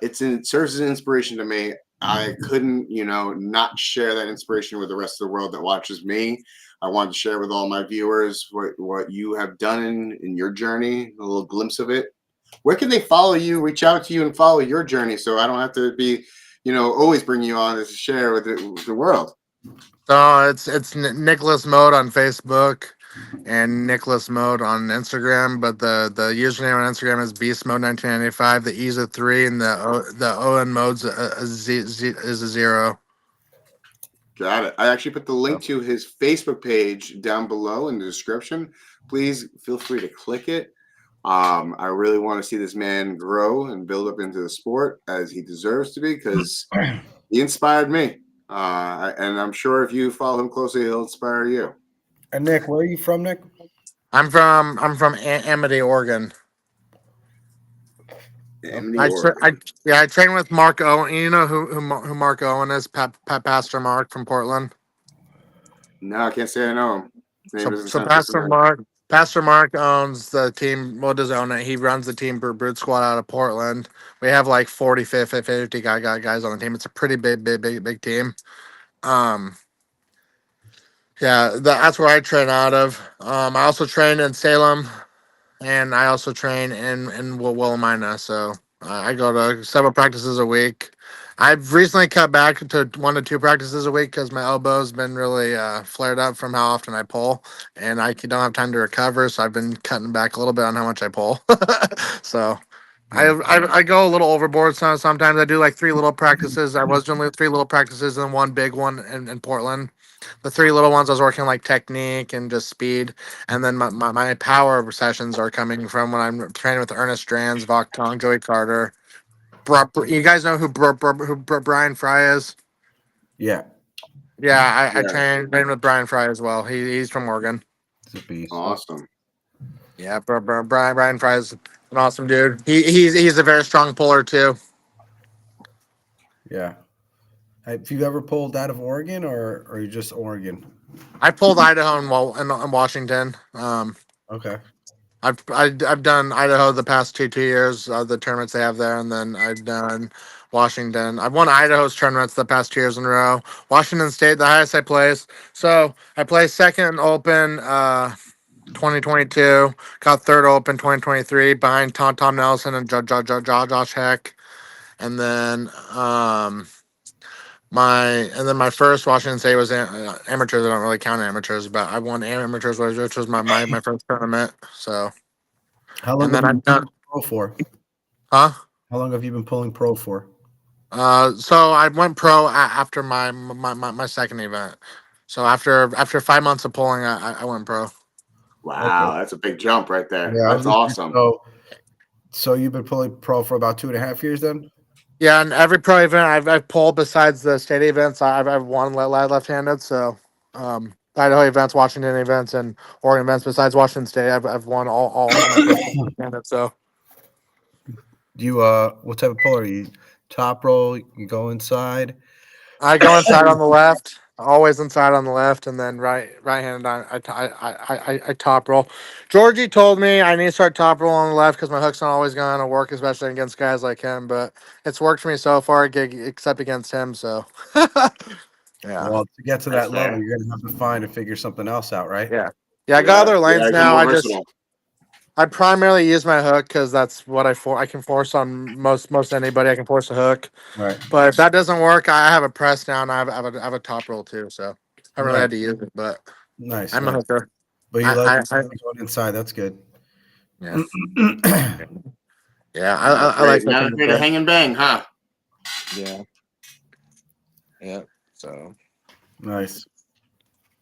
It serves as an inspiration to me. I couldn't, not share that inspiration with the rest of the world that watches me. I wanted to share with all my viewers what you have done in your journey, a little glimpse of it. Where can they follow you, reach out to you, and follow your journey so I don't have to be, always bring you on to share with the world? So it's Nicolas Mode on Facebook and Nicolas Mode on Instagram, but the username on Instagram is Beast Mode 1995. The E's a 3 and the O in mode's is a 0. Got it. I actually put the link to his Facebook page down below in the description. Please feel free to click it. I really want to see this man grow and build up into the sport as he deserves to be because he inspired me. And I'm sure if you follow him closely, he'll inspire you. And Nick, where are you from, Nick? I'm from Amity, Oregon. I train with Mark Owen. You know who Mark Owen is? Pastor Mark from Portland. No, I can't say I know him. So Pastor Mark owns the team. Well, does own it? He runs the team Brute Squad out of Portland. We have like 40, 50 guys on the team. It's a pretty big team. Yeah, that's where I train out of. I also train in Salem, and I also train in Willamina. So I go to several practices a week. I've recently cut back to 1 to 2 practices a week because my elbow's been really flared up from how often I pull, and I don't have time to recover. So I've been cutting back a little bit on how much I pull. So I go a little overboard. Sometimes I do like 3 little practices. I was doing 3 little practices and 1 big one in Portland. The 3 little ones I was working like technique and just speed, and then my power sessions are coming from when I'm training with Ernest Strands, Voktong, Joey Carter. You guys know who Brian Fry is? Yeah. Yeah, I trained with Brian Fry as well. He's from Oregon. It's a beast. Awesome. Yeah, Brian Fry is an awesome dude. He's a very strong puller too. Yeah. Have you ever pulled out of Oregon, or are you just Oregon? I pulled Idaho and Washington. Okay. I've done Idaho the past two years, the tournaments they have there, and then I've done Washington. I've won Idaho's tournaments the past 2 years in a row. Washington State, the highest I placed. So I placed second Open 2022, got third Open 2023 behind Tom Nelson and Josh Heck, and then my first Washington State was amateurs. I don't really count amateurs, but I won amateurs, which was my first tournament. So. How long And have then you I've been done, pro for? huh? How long have you been pulling pro for? So I went pro after my second event. So after 5 months of pulling, I went pro. Wow, Okay. that's a big jump right there. Yeah, That's awesome. So you've been pulling pro for about 2.5 years then? Yeah, and every pro event I've pulled besides the state events, I've won left-handed. So Idaho events, Washington events, and Oregon events. Besides Washington State, I've won all my first left-handed. So You what type of puller are you? Top roll, you go inside. I go inside on the left, always inside on the left, and then right-handed I top roll. Georgie told me I need to start top roll on the left because my hook's not always going to work, especially against guys like him. But it's worked for me so far, except against him. So yeah, Well, to get to That's that level, fair. you're gonna have to find and figure something else out, right? yeah, yeah. I got other You lanes gotta be now. more versatile. I primarily use my hook because that's what I can force on most anybody. I can force a hook. Right. But if that doesn't work, I have a press down. I have a top roll too. So I haven't really Nice, had to use it, but nice, I'm a nice. hooker. But you I going inside. That's good. yeah. Yeah, Not I like afraid, not something afraid to different. hang and bang, huh? Yeah. Yeah. So Nice.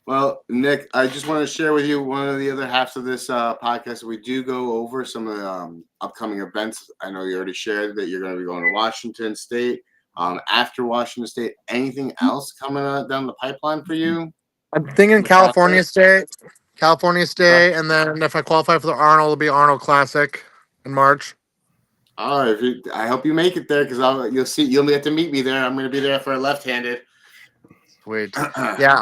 Well, Nick, I just want to share with you one of the other halves of this podcast. We do go over some of the upcoming events. I know you already shared that you're going to be going to Washington State. After Washington State, anything else coming down the pipeline for you? I'm thinking California State, and then if I qualify for the Arnold, it'll be Arnold Classic in March. Oh, I hope you make it there because you'll get to meet me there. I'm going to be there for a left-handed. Sweet. Yeah,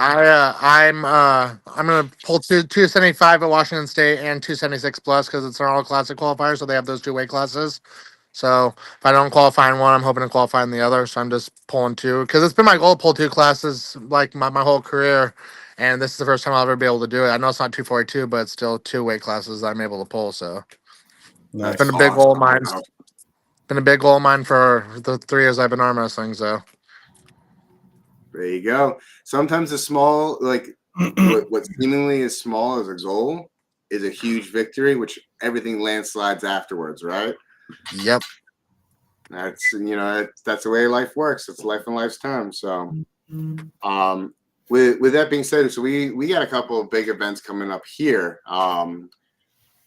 I'm gonna pull 275 at Washington State and 276 plus because it's an Arnold Classic qualifier, so they have those two weight classes. So if I don't qualify in one, I'm hoping to qualify in the other. So I'm just pulling two because it's been my goal to pull two classes like my whole career, and this is the first time I'll ever be able to do it. I know it's not 242, but it's still two weight classes I'm able to pull. So Nice. it's been a big goal of mine. Been a big goal of mine for the 3 years I've been arm wrestling. So There you go. Sometimes the small, like what seemingly is small as a goal, is a huge victory, which everything landslides afterwards, right? yep. That's that's the way life works. It's life and life's time. So, with that being said, so we got a couple of big events coming up here.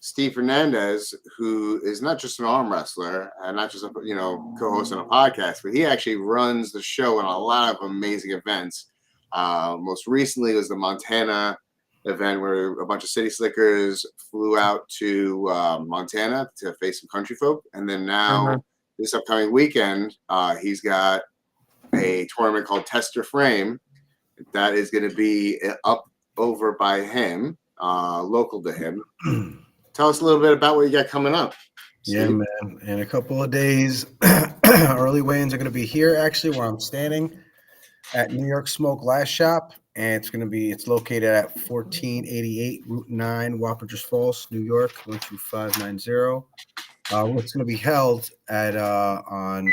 Steve Fernandez, who is not just an arm wrestler and not just a co-host on a podcast, but he actually runs the show in a lot of amazing events. Most recently was the Montana event where a bunch of city slickers flew out to Montana to face some country folk, and then now this upcoming weekend, he's got a tournament called Tester Frame that is going to be up over by him, local to him. Tell us a little bit about what you got coming up. Yeah, Steve. man. In a couple of days, early weigh-ins are going to be here, actually, where I'm standing at New York Smoke Glass Shop. And it's located at 1488 Route 9, Wappingers Falls, New York, 12590. It's going to be held on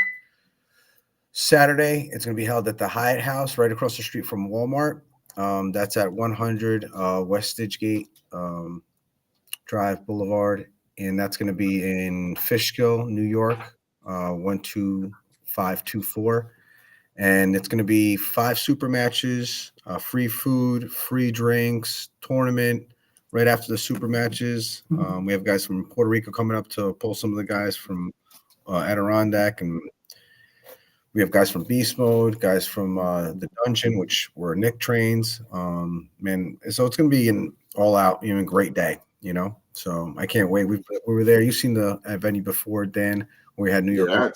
Saturday. It's going to be held at the Hyatt House right across the street from Walmart. That's at 100 West Stitchgate Drive Boulevard, and that's going to be in Fishkill, New York, 12524. And it's going to be 5 super matches, free food, free drinks, tournament right after the super matches. We have guys from Puerto Rico coming up to pull some of the guys from Adirondack, and We have guys from Beast Mode, guys from the Dungeon, which were Nick trains. Man, so it's going to be an all-out, great day. So I can't wait. We were there. You've seen the venue before, Dan. Where we had New York. Yeah.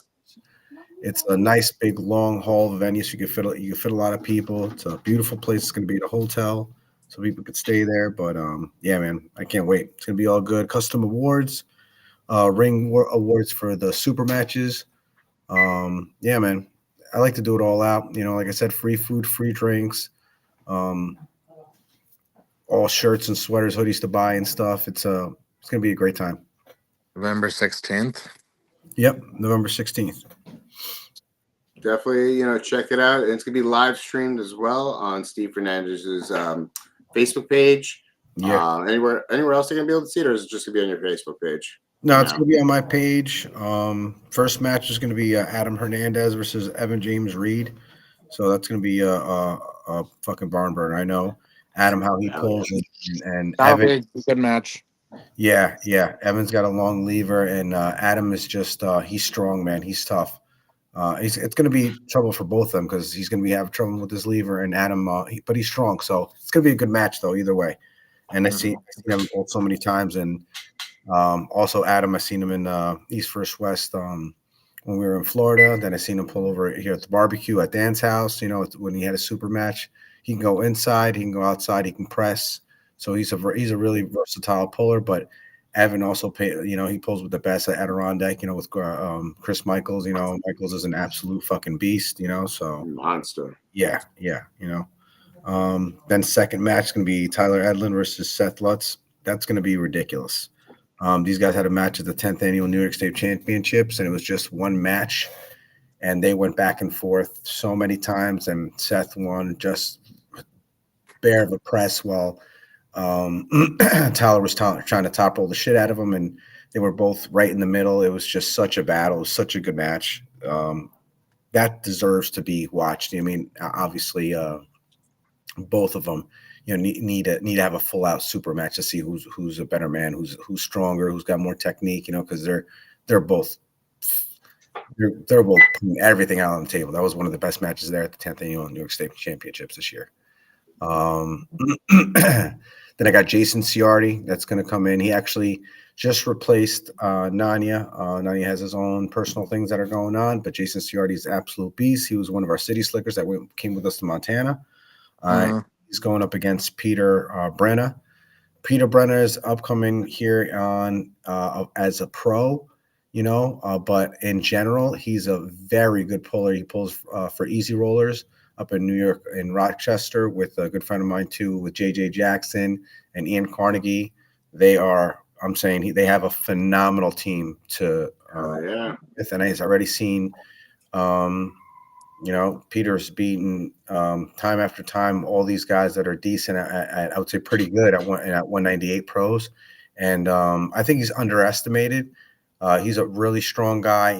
It's a nice, big, long hall of venue, so you can fit a lot of people. It's a beautiful place. It's going to be at a hotel, so people could stay there. But yeah, man, I can't wait. It's going to be all good. Custom awards, awards for the super matches. Yeah, man, I like to do it all out. Like I said, free food, free drinks, all shirts and sweaters, hoodies to buy and stuff. It's going to be a great time. November 16th. Yep, November 16th. Definitely, check it out. And it's gonna be live streamed as well on Steve Fernandez's Facebook page. Yeah. Anywhere else they're gonna be able to see it, or is it just gonna be on your Facebook page? No, it's gonna be on my page. First match is gonna be Adam Hernandez versus Evan James Reed. So that's gonna be a fucking barn burner. I know Adam how he pulls and That'll Evan. be a good match. Yeah. Evan's got a long lever, and Adam is just he's strong, man. He's tough. It's going to be trouble for both of them because he's going to be having trouble with his lever, and Adam, but he's strong, so it's going to be a good match though either way. And I see him both so many times, and also Adam, I seen him in East First West when we were in Florida. Then I seen him pull over here at the barbecue at Dan's house. When he had a super match, he can go inside, he can go outside, he can press. So he's a really versatile puller, but Evan also he pulls with the best at Adirondack, with Chris Michaels. Michaels is an absolute fucking beast, so monster. Yeah. Then second match is going to be Tyler Edlin versus Seth Lutz. That's going to be ridiculous. These guys had a match at the 10th annual New York State Championships, and it was just one match, and they went back and forth so many times, and Seth won just bare of a press while Tyler was trying to top roll the shit out of him, and they were both right in the middle. It was just such a battle. It was such a good match. That deserves to be watched. I mean, obviously, both of them, need to have a full out super match to see who's a better man, who's stronger, who's got more technique. Because they're both putting everything out on the table. That was one of the best matches there at the 10th annual New York State Championships this year. Then I got Jason Ciardi that's going to come in. He actually just replaced Nanya. Nanya has his own personal things that are going on, but Jason Ciardi is an absolute beast. He was one of our city slickers that came with us to Montana. He's going up against Peter Brenna. Peter Brenna is upcoming here on as a pro, but in general, he's a very good puller. He pulls for easy rollers up in New York, in Rochester, with a good friend of mine too, with JJ Jackson and Ian Carnegie. They have a phenomenal team to with, and I've already seen Peter's beaten time after time all these guys that are decent at I would say pretty good at 198 pros, and I think he's underestimated. He's a really strong guy.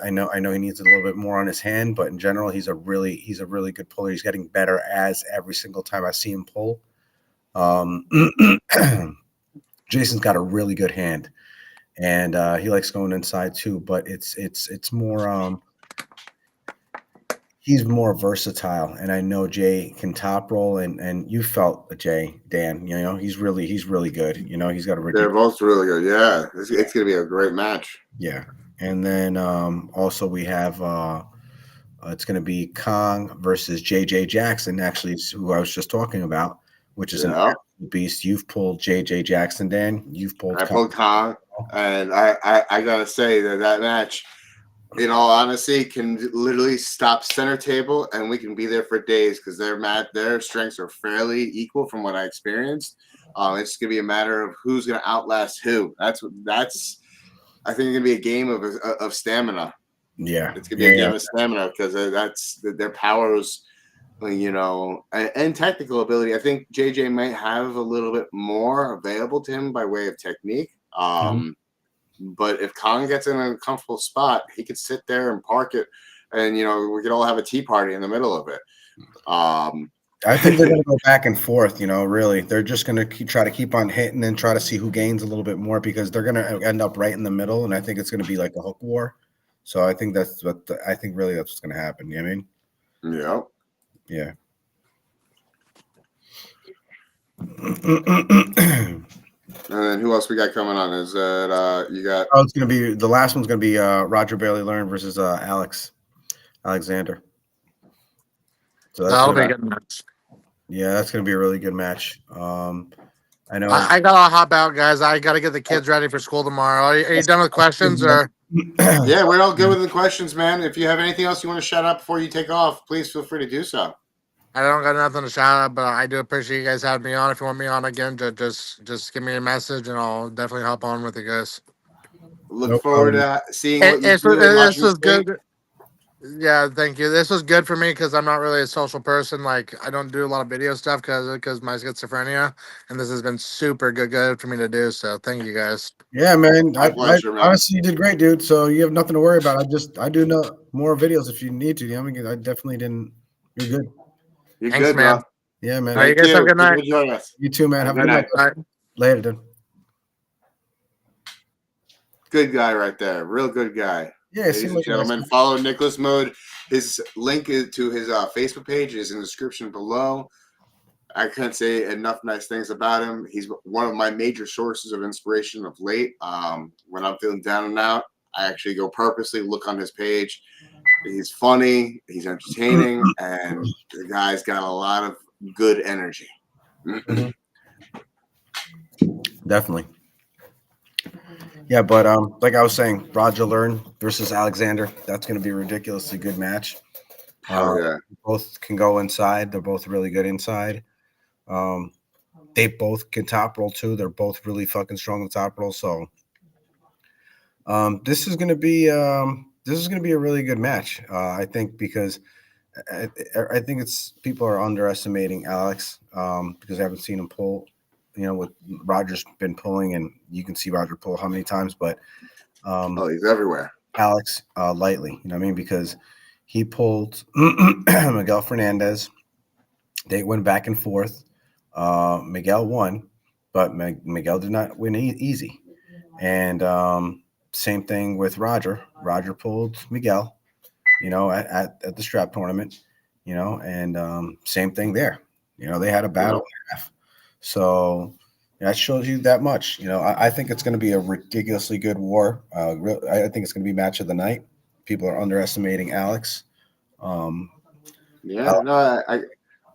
I know he needs a little bit more on his hand, but in general, he's a really good puller. He's getting better as every single time I see him pull. Jason's got a really good hand, and he likes going inside too. But it's more he's more versatile, and I know Jay can top roll, and you felt Jay, Dan. He's really good. He's got a. They're both really good. Yeah, it's going to be a great match. Yeah, and then also we have it's going to be Kong versus JJ Jackson, actually, who I was just talking about, which is an absolute beast. You've pulled JJ Jackson, Dan. I pulled Kong, and I gotta say that match, in all honesty, can literally stop center table, and we can be there for days because their strengths are fairly equal from what I experienced. It's gonna be a matter of who's gonna outlast who. That's I think it's gonna be a game of stamina. Yeah, it's gonna be a game of stamina because that's their powers, and technical ability. I think JJ might have a little bit more available to him by way of technique. But if Kong gets in a comfortable spot, he could sit there and park it, and we could all have a tea party in the middle of it. I think they're going to go back and forth. Really, they're just going to try to keep on hitting and try to see who gains a little bit more because they're going to end up right in the middle, and I think it's going to be like a hook war. So I think that's I think really that's what's going to happen. You know what I mean? Yep. Yeah. And then who else we got coming on? Is that you got? Oh, it's going to be the last one's going to be Roger Bailey Learn versus Alexander. So that's That'll gonna be a good match. Yeah, that's going to be a really good match. I know. I gotta hop out, guys. I gotta get the kids ready for school tomorrow. Are you done with questions or? Yeah, we're all good with the questions, man. If you have anything else you want to shout out before you take off, please feel free to do so. I don't got nothing to shout out, but I do appreciate you guys having me on. If you want me on again, just give me a message and I'll definitely hop on with you guys. Look No forward problem. to seeing what you do and This watching you was skate. good. Yeah, thank you. This was good for me because I'm not really a social person. Like I don't do a lot of video stuff because my schizophrenia, and this has been super good for me to do. So thank you guys. Yeah, man. My I pleasure, man. honestly, you did great, dude. So you have nothing to worry about. I do know more videos if you need to. You know, I mean, I definitely didn't. You're good. You're Thanks, good, bro. man. Yeah, man. All right, you Thank guys have a you. good Thank you night. for joining us. You too, man. Have Have a a good good night. night. Later, dude. Good guy right there. Real good guy. Yeah, Ladies seemed and like a nice gentlemen, guy. follow Nicolas Mode. His link to his Facebook page is in the description below. I can't say enough nice things about him. He's one of my major sources of inspiration of late. When I'm feeling down and out, I actually go purposely look on his page. He's funny, he's entertaining, and the guy's got a lot of good energy. Mhm. Definitely. Yeah, but like I was saying, Roger Learn versus Alexander. That's going to be a ridiculously good match. Hell yeah. Both can go inside. They're both really good inside. They both can top roll too. They're both really fucking strong in top roll. So this is going to be a really good match. I think because I think it's people are underestimating Alex because I haven't seen him pull. You know, with Roger's been pulling, and you can see Roger pull how many times, but He's everywhere. Alex lightly. You know what I mean? Because he pulled Miguel Fernandez. They went back and forth. Miguel won, but Miguel did not win easy. And same thing with Roger. Roger pulled Miguel, you know, at the strap tournament, you know, and same thing there. You know, they had a battle and a half. So that shows you that much. You know, I think it's going to be a ridiculously good war. I think it's going to be match of the night. People are underestimating Alex. Yeah, no, I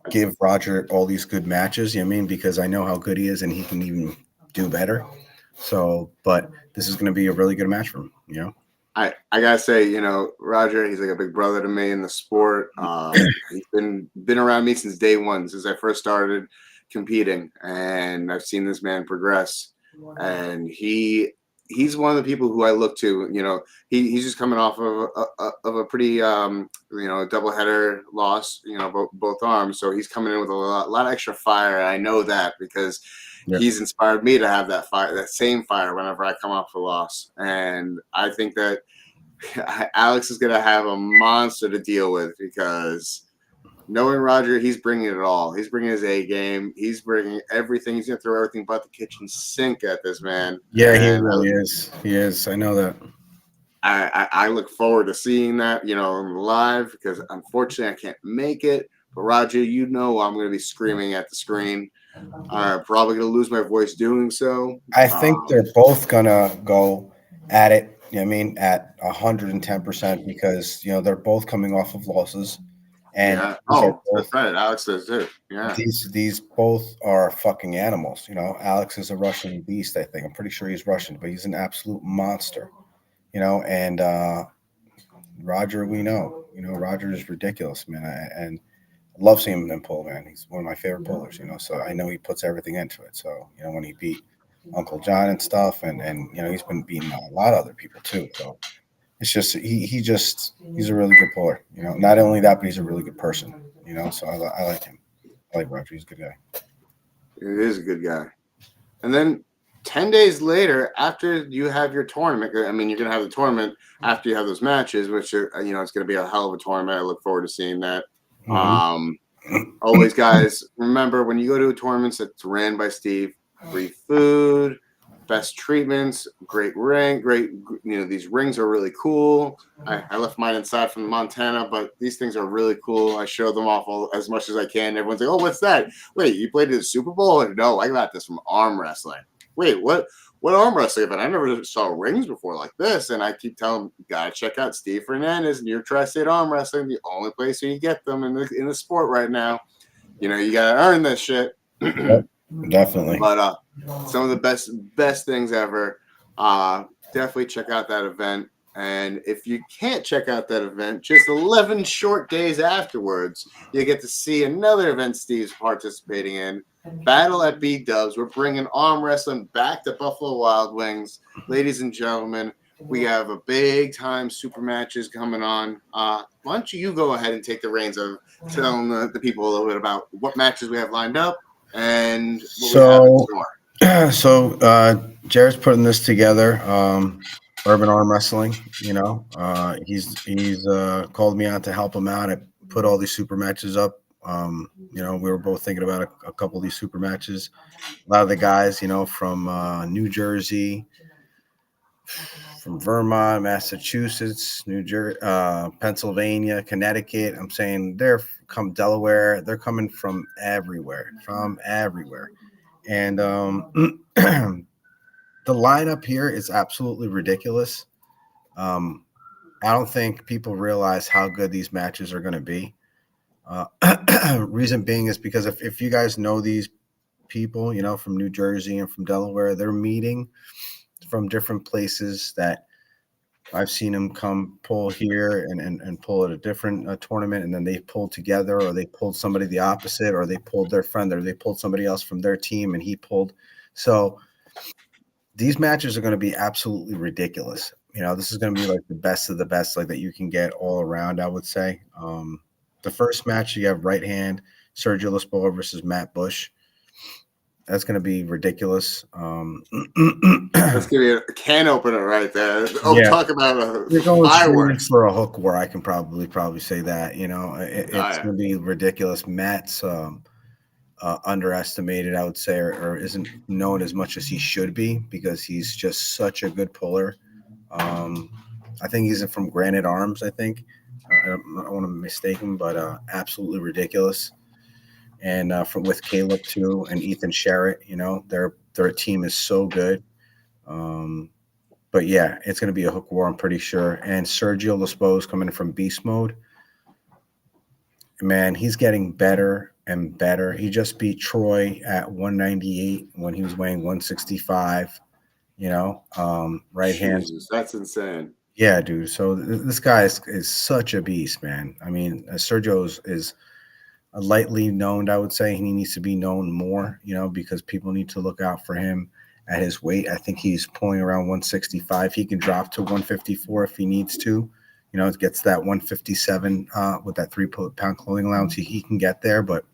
Give Roger all these good matches, you know what I mean? Because I know how good he is and he can even do better. So, but this is going to be a really good match for him, you know? I gotta say, you know, Roger, he's like a big brother to me in the sport. He's been around me since day one, since I first started competing, and I've seen this man progress. And he's one of the people who I look to. You know, he's just coming off of a pretty doubleheader loss. You know, both arms, so he's coming in with a lot of extra fire. And I know that because he's inspired me to have that fire, that same fire, whenever I come off a loss. And I think that Alex is going to have a monster to deal with because knowing Roger, he's bringing it all. He's bringing his A game. He's bringing everything. He's going to throw everything but the kitchen sink at this man. Yeah, he and really is. He is. I know that. I look forward to seeing that, you know, live because unfortunately I can't make it. But Roger, you know I'm going to be screaming at the screen. I'm probably going to lose my voice doing so. I think they're both going to go at it, you know what I mean, at 110% because, you know, they're both coming off of losses. And yeah. both, That's right. Alex does too. Yeah. These both are fucking animals. You know, Alex is a Russian beast, I think. I'm pretty sure he's Russian, but he's an absolute monster. You know, and Roger, we know. You know, Roger is ridiculous, man. And I love seeing him pull, man. He's one of my favorite pullers, you know. So I know he puts everything into it. So, you know, when he beat Uncle John and stuff, and you know, he's been beating a lot of other people too. So it's just he's a really good puller. You know, not only that, but he's a really good person. You know, so I like him. I like Roger. He's a good guy. It is a good guy. And then 10 days later, after you have your tournament, I mean, you're going to have the tournament after you have those matches, which are, you know, it's going to be a hell of a tournament. I look forward to seeing that. Always, guys, remember when you go to a tournament that's ran by Steve, free food, best treatments, great ring, great. These rings are really cool. I left mine inside from Montana, but these things are really cool. I show them off as much as I can. Everyone's like, "Oh, what's that? Wait, you played in the Super Bowl?" And no, I got this from arm wrestling. Wait, what? What arm wrestling event? I never saw rings before like this. And I keep telling them, you gotta check out Steve Fernandez and YORK Tri-state Armwrestling, the only place where you get them in the sport right now. You gotta earn this shit. Yep, definitely. But some of the best things ever. Definitely check out that event. And if you can't check out that event, just 11 short days afterwards, you get to see another event Steve's participating in. Battle at B-Dubs. We're bringing arm wrestling back to Buffalo Wild Wings. Ladies and gentlemen, we have a big-time super matches coming on. Why don't you go ahead and take the reins of telling the people a little bit about what matches we have lined up and what we have in store. So Jared's putting this together. Urban Arm Wrestling, he's called me out to help him out. I put all these super matches up. We were both thinking about a couple of these super matches. A lot of the guys, from New Jersey, from Vermont, Massachusetts, New Jersey, Pennsylvania, Connecticut. I'm saying Delaware. They're coming from everywhere. And the lineup here is absolutely ridiculous. I don't think people realize how good these matches are going to be. Reason being is because if you guys know these people, from New Jersey and from Delaware, they're meeting from different places that I've seen them come pull here and pull at a different tournament, and then they pulled together, or they pulled somebody the opposite, or they pulled their friend, or they pulled somebody else from their team and he pulled. So these matches are going to be absolutely ridiculous. This is going to be like the best of the best, like that you can get all around, I would say. The first match, you have right hand Sergio Lisboa versus Matt Bush. That's going to be ridiculous. That's going to be a can opener right there. Oh, yeah. Talk about You're going fireworks for a hook war. I can probably say that. It's going to be ridiculous. Matt's underestimated, I would say, or isn't known as much as he should be, because he's just such a good puller. I think he's from Granite Arms, I think. I don't want to mistake him, but absolutely ridiculous. And with Caleb too, and Ethan Sherritt, their team is so good. But yeah, it's going to be a hook war, I'm pretty sure. And Sergio Lisboa is coming from Beast Mode. Man, he's getting better and better. He just beat Troy at 198 when he was weighing 165. Right hand. That's insane. Yeah, dude. So this guy is such a beast, man. I mean, Sergio is lightly known, I would say. He needs to be known more, because people need to look out for him at his weight. I think he's pulling around 165. He can drop to 154 if he needs to. It gets that 157 with that 3-pound clothing allowance. He can get there, but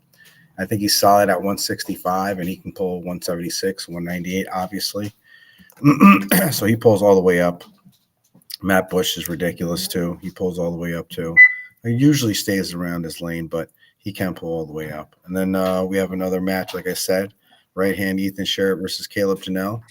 I think he's solid at 165, and he can pull 176, 198, obviously. So he pulls all the way up. Matt Bush is ridiculous too. He pulls all the way up too. He usually stays around his lane, but he can pull all the way up. And then we have another match, like I said, right hand Ethan Sherritt versus Caleb Janelle.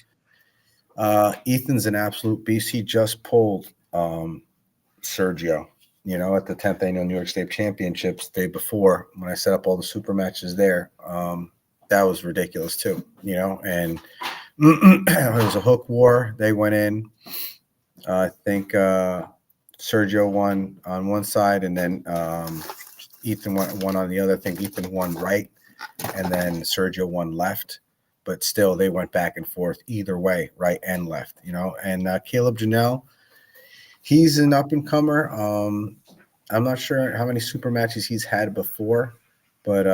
Ethan's an absolute beast. He just pulled Sergio, at the 10th annual New York State Championships the day before, when I set up all the super matches there. That was ridiculous too, and it was a hook war. They went in. I think Sergio won on one side, and then Ethan won on the other. I think Ethan won right, and then Sergio won left. But still, they went back and forth either way, right and left. And Caleb Janelle, he's an up-and-comer. I'm not sure how many super matches he's had before, but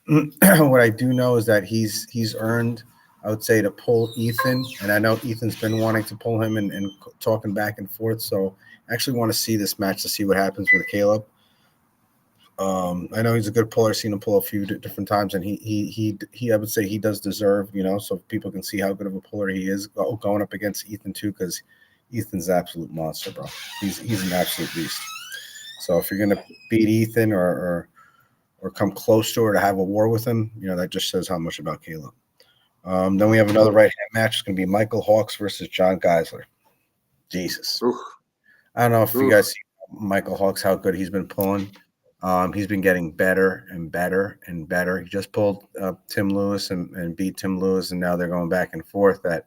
what I do know is that he's earned, I would say, to pull Ethan. And I know Ethan's been wanting to pull him and talking back and forth. So I actually want to see this match to see what happens with Caleb. I know he's a good puller. I've seen him pull a few different times, and he I would say he does deserve, so people can see how good of a puller he is going up against Ethan too, because Ethan's an absolute monster, bro. He's an absolute beast. So if you're gonna beat Ethan or come close to, or to have a war with him, that just says how much about Caleb. Then we have another right hand match. It's going to be Michael Hawks versus John Geisler. Jesus. Oof. I don't know if you guys see Michael Hawks, how good he's been pulling. He's been getting better and better and better. He just pulled Tim Lewis and beat Tim Lewis, and now they're going back and forth. That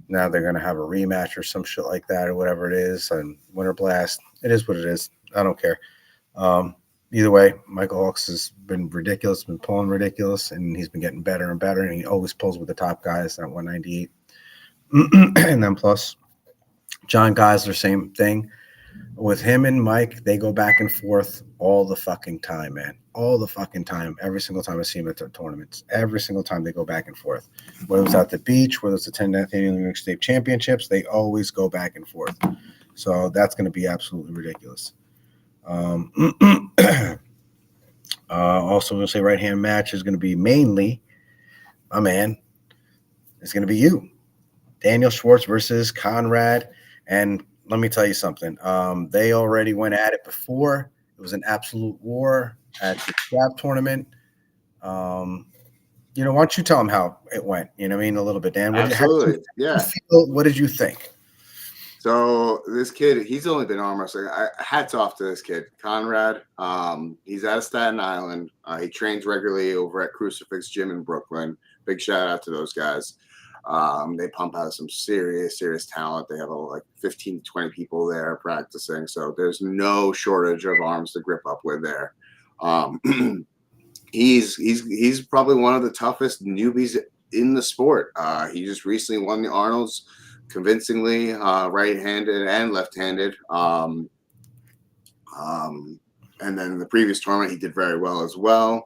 now they're going to have a rematch or some shit like that or whatever it is. And Winter Blast, it is what it is. I don't care. Either way, Michael Hawks has been ridiculous, been pulling ridiculous, and he's been getting better and better, and he always pulls with the top guys at 198. And then plus John Geisler, same thing. With him and Mike, they go back and forth all the fucking time, man. All the fucking time. Every single time I see them at the tournaments. Every single time they go back and forth. Whether it's at the beach, whether it's the 10th Annual New York State Championships, they always go back and forth. So that's going to be absolutely ridiculous. Also, we'll say right-hand match is going to be mainly, my man, it's going to be you. Daniel Schwartz versus Conrad. And let me tell you something. They already went at it before. It was an absolute war at the Scrap tournament. Why don't you tell them how it went? You know what I mean? A little bit, Dan. Absolutely. What did you think? So this kid, he's only been arm wrestling. Hats off to this kid, Conrad. He's out of Staten Island. He trains regularly over at Crucifix Gym in Brooklyn. Big shout out to those guys. They pump out some serious talent. They have like 15 to 20 people there practicing. So there's no shortage of arms to grip up with there. He's probably one of the toughest newbies in the sport. He just recently won the Arnold's convincingly, right-handed and left-handed. And then in the previous tournament, he did very well as well.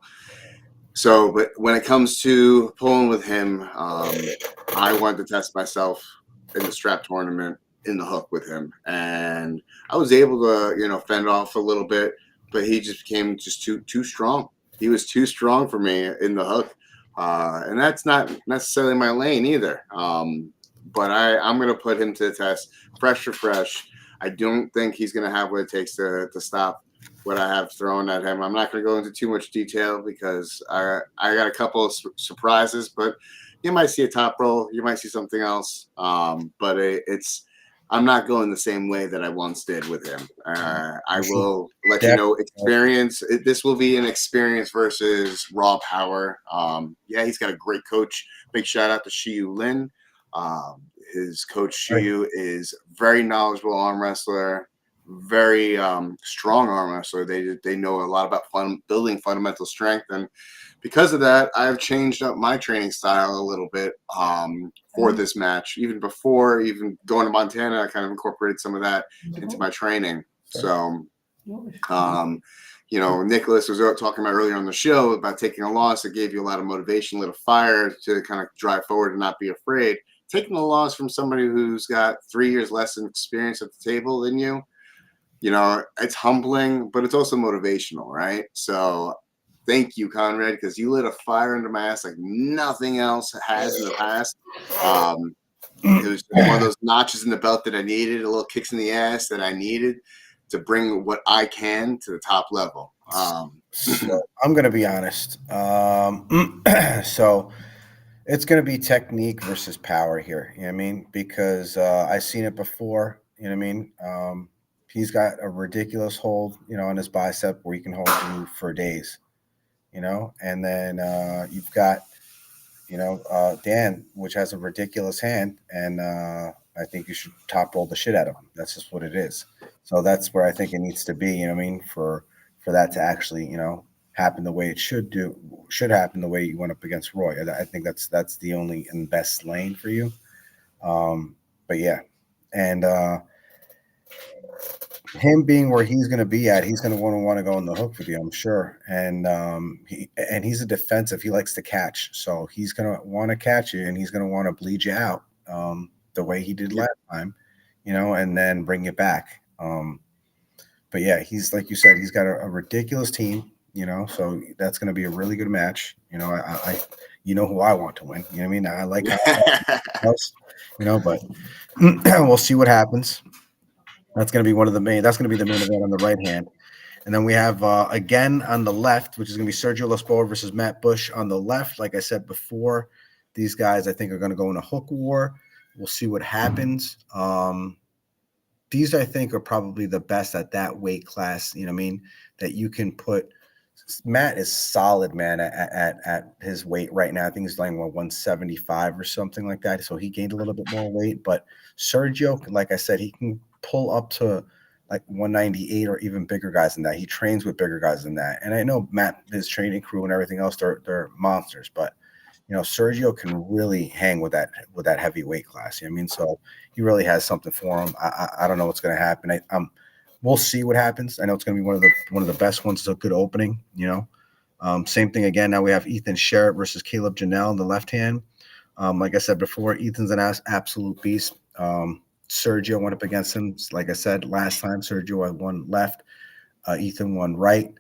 So, but when it comes to pulling with him, I wanted to test myself in the strap tournament in the hook with him. And I was able to, fend off a little bit, but he just became just too strong. He was too strong for me in the hook. And that's not necessarily my lane either. But I'm going to put him to the test, fresh. I don't think he's going to have what it takes to stop what I have thrown at him. I'm not going to go into too much detail because I got a couple of surprises, but you might see a top roll. You might see something else. But I'm not going the same way that I once did with him. I will let you know experience. This will be an experience versus raw power. He's got a great coach. Big shout out to Shiyu Lin. His coach Shiyu is very knowledgeable arm wrestler, very strong arm wrestler. They know a lot about building fundamental strength, and because of that, I've changed up my training style a little bit for this match. Even before going to Montana, I kind of incorporated some of that into my training. So, Nicholas was talking about earlier on the show about taking a loss. It gave you a lot of motivation, a little fire to kind of drive forward and not be afraid. Taking a loss from somebody who's got 3 years less experience at the table than you, it's humbling, but it's also motivational, right? So thank you, Conrad, because you lit a fire under my ass like nothing else has in the past. It was one of those notches in the belt that I needed, a little kicks in the ass that I needed to bring what I can to the top level. So I'm going to be honest. So it's going to be technique versus power here. You know what I mean? Because I've seen it before. You know what I mean? He's got a ridiculous hold, on his bicep where he can hold you for days, and then you've got, Dan, which has a ridiculous hand, and I think you should top roll the shit out of him. That's just what it is. So that's where I think it needs to be, for that to actually, happen the way it should happen the way you went up against Roy. I think that's the only and best lane for you. But yeah, and him being where he's going to be at, he's going to want to go in the hook with you, I'm sure. And he's a defensive. He likes to catch, so he's going to want to catch you, and he's going to want to bleed you out the way he did last time, and then bring you back. But yeah, he's like you said, he's got a ridiculous team, so that's going to be a really good match. I who I want to win. You know what I mean? I like how but we'll see what happens. That's going to be that's going to be the main event on the right hand. And then we have, again, on the left, which is going to be Sergio Lasboa versus Matt Bush on the left. Like I said before, These guys, I think, are going to go in a hook war. We'll see what happens. These, I think, are probably the best at that weight class. You know what I mean? That you can put. Matt is solid, man, at his weight right now. I think he's like 175 or something like that. So he gained a little bit more weight. But Sergio, like I said, he can pull up to like 198 or even bigger guys than that. He trains with bigger guys than that. And I know Matt, his training crew and everything else, they're monsters. But you know, Sergio can really hang with that heavy weight class. You know what I mean? So he really has something for him. I don't know what's going to happen. We'll see what happens. I know it's going to be one of the best ones. It's a good opening, you know. Same thing again. Now we have Ethan Sherritt versus Caleb Janelle in the left hand. Like I said before, Ethan's an absolute beast. Sergio went up against him. Like I said last time, Sergio won left. Ethan won right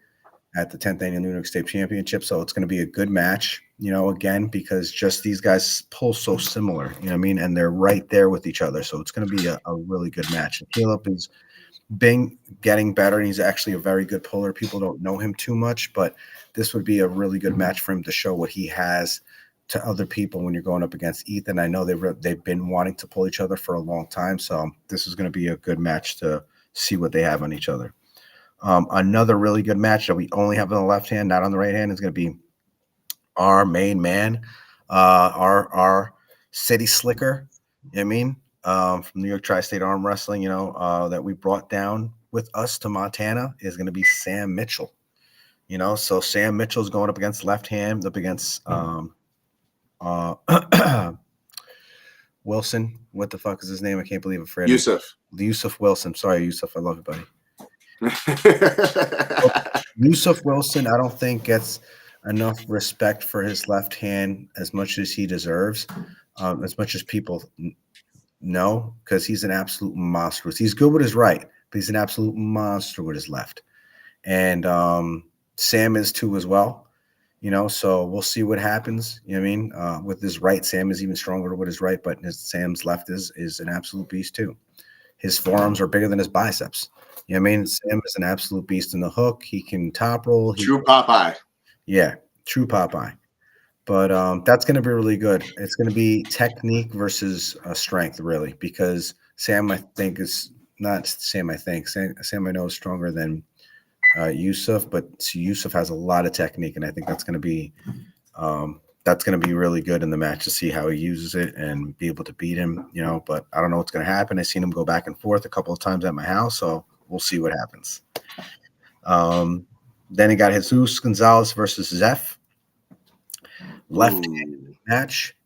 at the 10th annual New York State Championship. So it's going to be a good match, you know, again, because just these guys pull so similar, you know what I mean? And they're right there with each other. So it's going to be a really good match. And Caleb is getting better, and he's actually a very good puller. People don't know him too much, but this would be a really good match for him to show what he has to other people when you're going up against Ethan. I know they've been wanting to pull each other for a long time, so this is going to be a good match to see what they have on each other. Another really good match that we only have on the left hand, not on the right hand, is going to be our main man, our city slicker. You know what I mean? From New York Tri-state Armwrestling, you know, that we brought down with us to Montana is going to be Sam Mitchell. You know, so Sam Mitchell's going up against left hand, up against Wilson. What the fuck is his name? I can't believe it. Yusuf Wilson. Sorry, Yusuf. I love you, buddy. Yusuf Wilson, I don't think gets enough respect for his left hand as much as he deserves, as much as people know, because he's an absolute monster. He's good with his right, but he's an absolute monster with his left. And Sam is too as well, you know, so we'll see what happens. You know what I mean? With his right, Sam is even stronger with his right, but Sam's left is an absolute beast too. His forearms are bigger than his biceps. You know what I mean? Sam is an absolute beast in the hook. He can top roll. True Popeye. Yeah, true Popeye. But that's going to be really good. It's going to be technique versus strength, really, because Sam, I think, is not Sam. I think Sam I know is stronger than Yusuf, but Yusuf has a lot of technique, and I think that's going to be really good in the match to see how he uses it and be able to beat him. You know, but I don't know what's going to happen. I've seen him go back and forth a couple of times at my house, so we'll see what happens. Then he got Jesus Gonzalez versus Zeph. Left-handed match.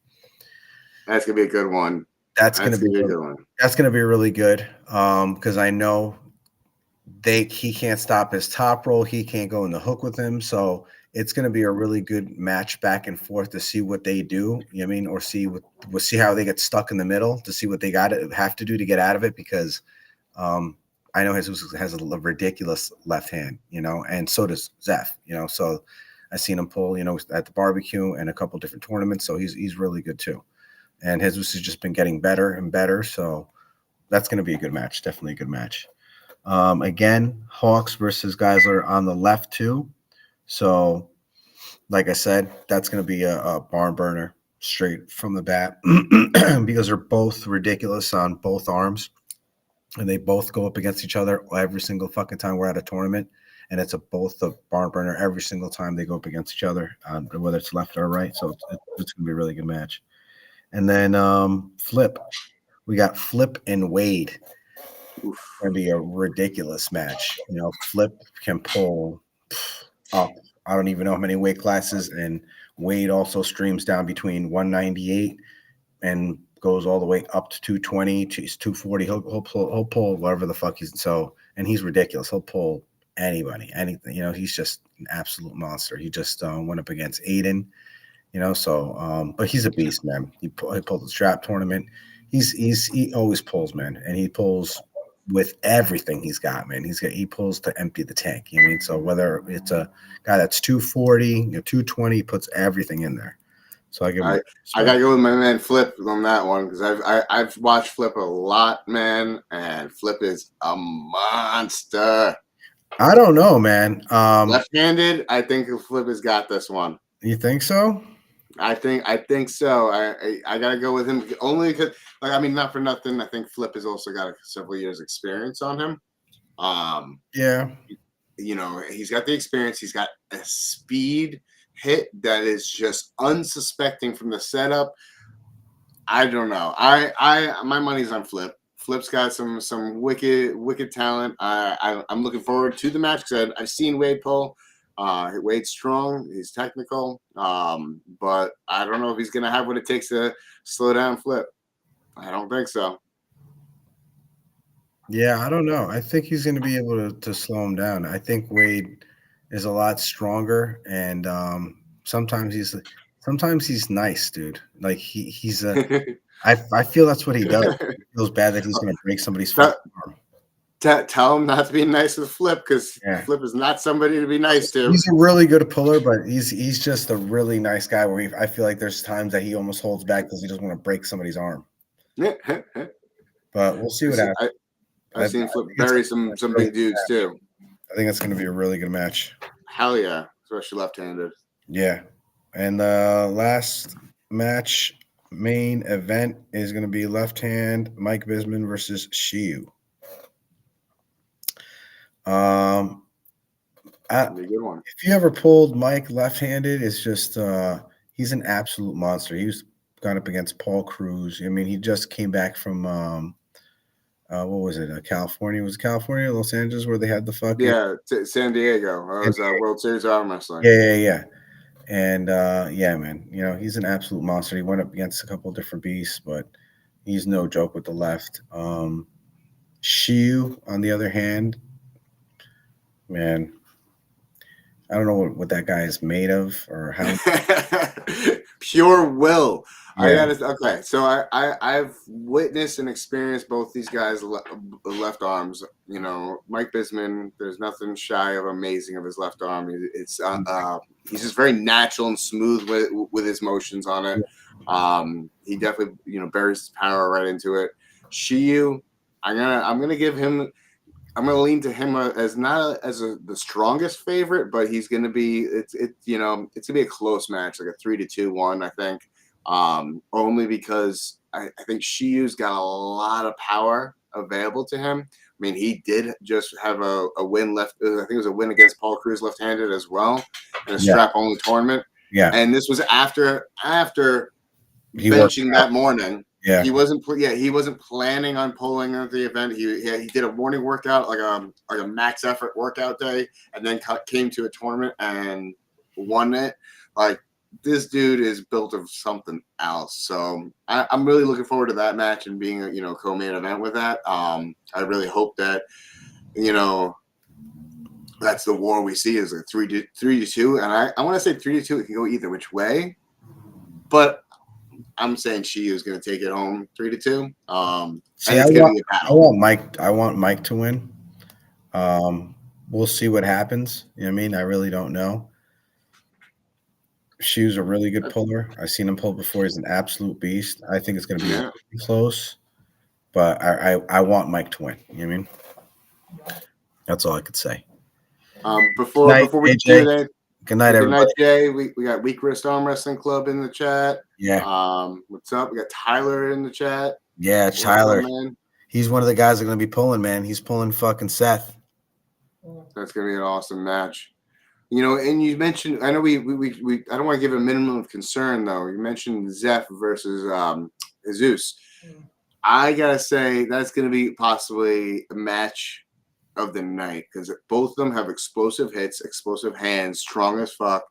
That's gonna be a good one. That's gonna be a good one. That's gonna be really good. Because I know he can't stop his top roll. He can't go in the hook with him. So it's gonna be a really good match back and forth to see what they do. You know what I mean? Or we'll see how they get stuck in the middle to see what they have to do to get out of it, because I know Jesus has a ridiculous left hand, you know, and so does Zeph, you know. So I've seen him pull, you know, at the barbecue and a couple different tournaments. So he's really good too. And Jesus has just been getting better and better. So that's going to be a good match. Definitely a good match. Again, Hawks versus Geisler on the left too. So like I said, that's going to be a barn burner straight from the bat because they're both ridiculous on both arms. And they both go up against each other every single fucking time we're at a tournament. And it's both a barn burner every single time they go up against each other, whether it's left or right. So it's going to be a really good match. And then Flip. We got Flip and Wade. It's going to be a ridiculous match. You know, Flip can pull up. I don't even know how many weight classes. And Wade also streams down between 198 and goes all the way up to 220 to 240. He'll pull whatever the fuck he's so, and he's ridiculous. He'll pull anybody, anything. You know, he's just an absolute monster. He just went up against Aiden. You know, so but he's a beast, man. He pulled the strap tournament. He always pulls, man, and he pulls with everything he's got, man. He pulls to empty the tank. You know what I mean? So whether it's a guy that's 240, you know, 220, he puts everything in there. So I gotta go with my man Flip on that one, because I've watched Flip a lot, man, and Flip is a monster. I don't know, man. Left-handed, I think Flip has got this one. You think so? I think so. I gotta go with him only because, like, I mean, not for nothing. I think Flip has also got several years experience on him. Yeah. You know, he's got the experience. He's got a speed hit that is just unsuspecting from the setup. I don't know. My money's on Flip. Flip's got some wicked talent. I'm looking forward to the match because I've seen Wade pull. Wade's strong. He's technical. But I don't know if he's gonna have what it takes to slow down Flip. I don't think so. Yeah, I don't know. I think he's going to be able to slow him down. I think Wade is a lot stronger, and sometimes he's nice, dude. Like he's a. I feel that's what he does. He feels bad that he's going to break somebody's fucking arm. Tell him not to be nice with Flip because Flip is not somebody to be nice to. He's a really good puller, but he's just a really nice guy. Where I feel like there's times that he almost holds back because he doesn't want to break somebody's arm. But we'll see what happens. I've seen Flip bury some big dudes too. I think it's going to be a really good match. Hell yeah, especially left-handed. Yeah, and the last match, main event, is going to be left-hand Mike Bisman versus Shiu. That'd be a good one. If you ever pulled Mike left-handed, it's just he's an absolute monster. He was gone up against Paul Cruz. I mean, he just came back from what was it? California? Was it California, Los Angeles, where they had the fucking San Diego. That was World Series Armwrestling. Yeah. And yeah, man, you know, he's an absolute monster. He went up against a couple of different beasts, but he's no joke with the left. Shiu, on the other hand, man, I don't know what that guy is made of or how. Pure will. Yeah. Okay, so I've witnessed and experienced both these guys' left arms. You know, Mike Bisman, there's nothing shy of amazing of his left arm. It's he's just very natural and smooth with his motions on it. He definitely, you know, buries his power right into it. Shiu, I'm gonna give him. I'm gonna lean to him as not as the strongest favorite, but he's gonna be. It's gonna be a close match, like a 3-2 one, I think. Only because I think Shiu's got a lot of power available to him. I mean, he did just have a win left. I think it was a win against Paul Cruz left-handed as well in a strap-only tournament. Yeah, and this was after benching that morning. Yeah, he wasn't planning on pulling at the event. He did a morning workout, like a max effort workout day, and then came to a tournament and won it. Like, this dude is built of something else. So I'm really looking forward to that match and being a co-main event with that. I really hope that that's the war we see is a 3-2, and I want to say 3-2. It can go either which way, but I'm saying Shiu is going to take it home 3-2. See, I want Mike to win. We'll see what happens. You know what I mean? I really don't know. Shiu's a really good puller. I've seen him pull before. He's an absolute beast. I think it's going to be really close, but I want Mike to win. You know what I mean? That's all I could say. Before we do that, good night, everybody. Good night, Jay. We got Weak Wrist Arm Wrestling Club in the chat. Yeah. What's up? We got Tyler in the chat. Yeah, Tyler. Man? He's one of the guys that are going to be pulling, man. He's pulling fucking Seth. That's going to be an awesome match. And you mentioned, I know we I don't want to give a minimum of concern, though. You mentioned Zeph versus Jesus. I got to say that's going to be possibly a match of the night because both of them have explosive hits, explosive hands, strong as fuck.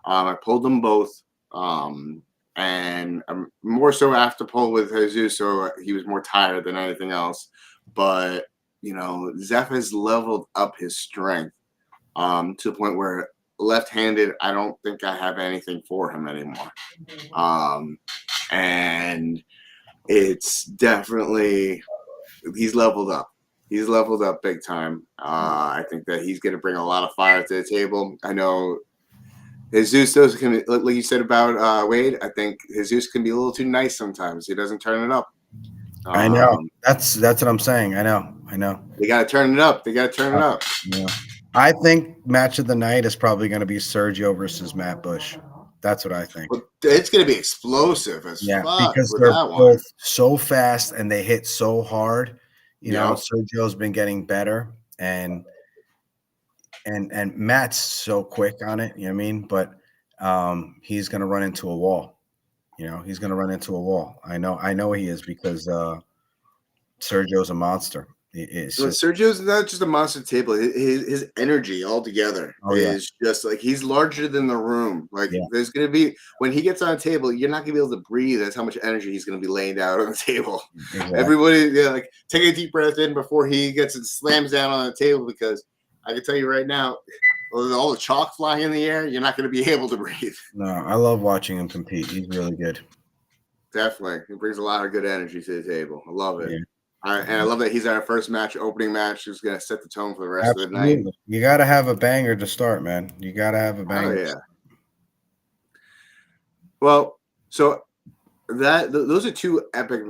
I pulled them both. And more so after pull with Jesus, so he was more tired than anything else. But, Zeph has leveled up his strength to the point where left-handed, I don't think I have anything for him anymore. And it's definitely, he's leveled up. He's leveled up big time. I think that he's going to bring a lot of fire to the table. I know Jesus can be, like you said about Wade, I think Jesus can be a little too nice sometimes. He doesn't turn it up. I know. That's what I'm saying. I know. They got to turn it up. Yeah. I think match of the night is probably going to be Sergio versus Matt Bush. That's what I think. But it's going to be explosive as fuck because with they're that one. both so fast and they hit so hard. You know, Yep. Sergio's been getting better, and Matt's so quick on it. You know what I mean? But he's going to run into a wall. You know, he's going to run into a wall. I know he is, because Sergio's a monster. It's Well, just, Sergio's not just a monster table. His energy altogether is just like, he's larger than the room. Like, there's going to be, when he gets on a table, you're not going to be able to breathe. That's how much energy he's going to be laying out on the table. Exactly. Everybody, like, take a deep breath in before he gets and slams down on the table, because I can tell you right now, with all the chalk flying in the air, you're not going to be able to breathe. No, I love watching him compete. He's really good. Definitely. He brings a lot of good energy to the table. I love it. Yeah. And I love that he's our first match, opening match. Who's going to set the tone for the rest of the night. You got to have a banger to start, man. You got to have a banger. Oh, yeah. Well, so those are two epic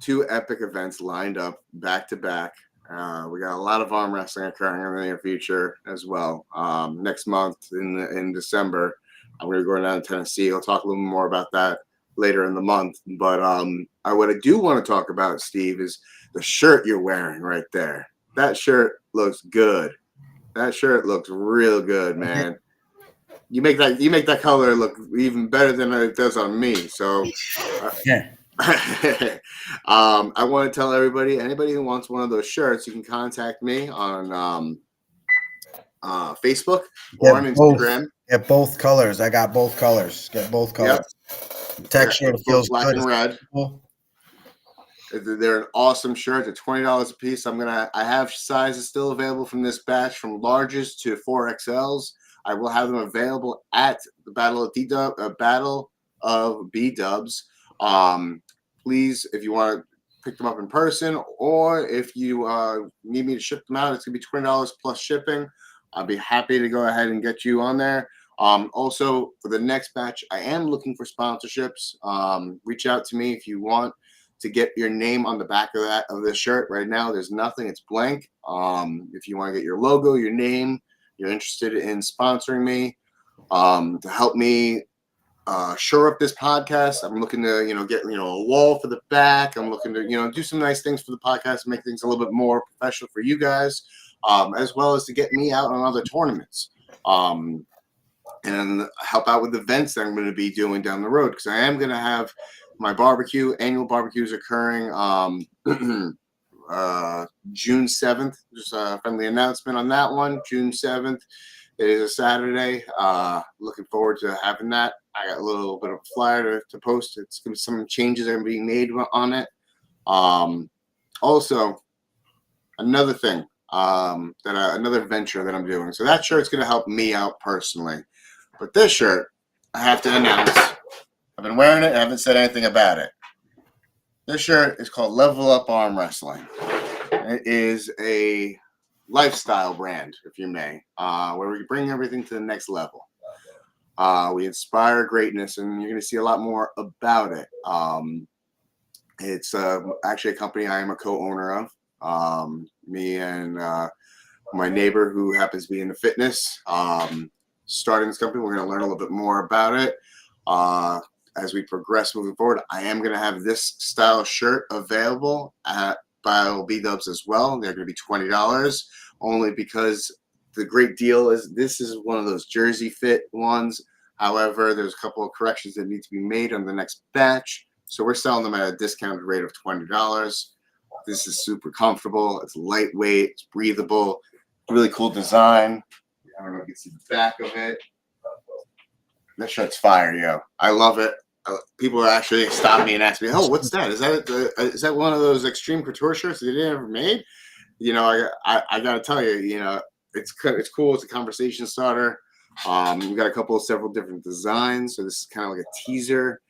events lined up back to back. We got a lot of arm wrestling occurring in the near future as well. Next month in December, I'm going to go down to Tennessee. I'll talk a little more about that later in the month. But what I do want to talk about, Steve, is the shirt you're wearing right there. That shirt looks good. That shirt looks real good, man. You make that color look even better than it does on me. So I want to tell anybody who wants one of those shirts, you can contact me on Facebook or on Instagram. Get both colors. I got both colors. Get both colors. Yep. Texture feels black good. And red. They're an awesome shirt. They're $20 a piece. I have sizes still available from this batch, from larges to 4XLs. I will have them available at the Battle of B-Dubs. Please, if you want to pick them up in person, or if you need me to ship them out, it's going to be $20 plus shipping. I'll be happy to go ahead and get you on there. Also, for the next batch, I am looking for sponsorships. Reach out to me if you want to get your name on the back of this shirt. Right now, there's nothing. It's blank. If you want to get your logo, your name, you're interested in sponsoring me to help me shore up this podcast. I'm looking to, get, a wall for the back. I'm looking to, do some nice things for the podcast, make things a little bit more professional for you guys, as well as to get me out on other tournaments. And help out with events that I'm going to be doing down the road, because I am going to have my annual barbecues occurring June 7th. Just a friendly announcement on that one. June 7th. It is a Saturday. Looking forward to having that. I got a little bit of a flyer to post. It's going to be some changes that are being made on it. Also, another thing, another venture that I'm doing. So that shirt's going to help me out personally. But this shirt, I have to announce. I've been wearing it. I haven't said anything about it. This shirt is called Level Up Arm Wrestling. It is a lifestyle brand, if you may, where we bring everything to the next level. We inspire greatness, and you're going to see a lot more about it. It's actually a company I am a co-owner of. Me and my neighbor, who happens to be into fitness, starting this company. We're going to learn a little bit more about it as we progress moving forward. I am going to have this style shirt available at Battle B-Dubs as well. They're going to be $20, only because the great deal is this is one of those jersey fit ones. However, there's a couple of corrections that need to be made on the next batch. So we're selling them at a discounted rate of $20. This is super comfortable. It's lightweight. It's breathable. Really cool design. I don't know if you can see the back of it. That shirt's fire, yo. I love it. People actually stop me and ask me, "Oh, what's that? Is that one of those extreme couture shirts that they ever made?" I got to tell you, it's cool. It's a conversation starter. We got several different designs. So this is kind of like a teaser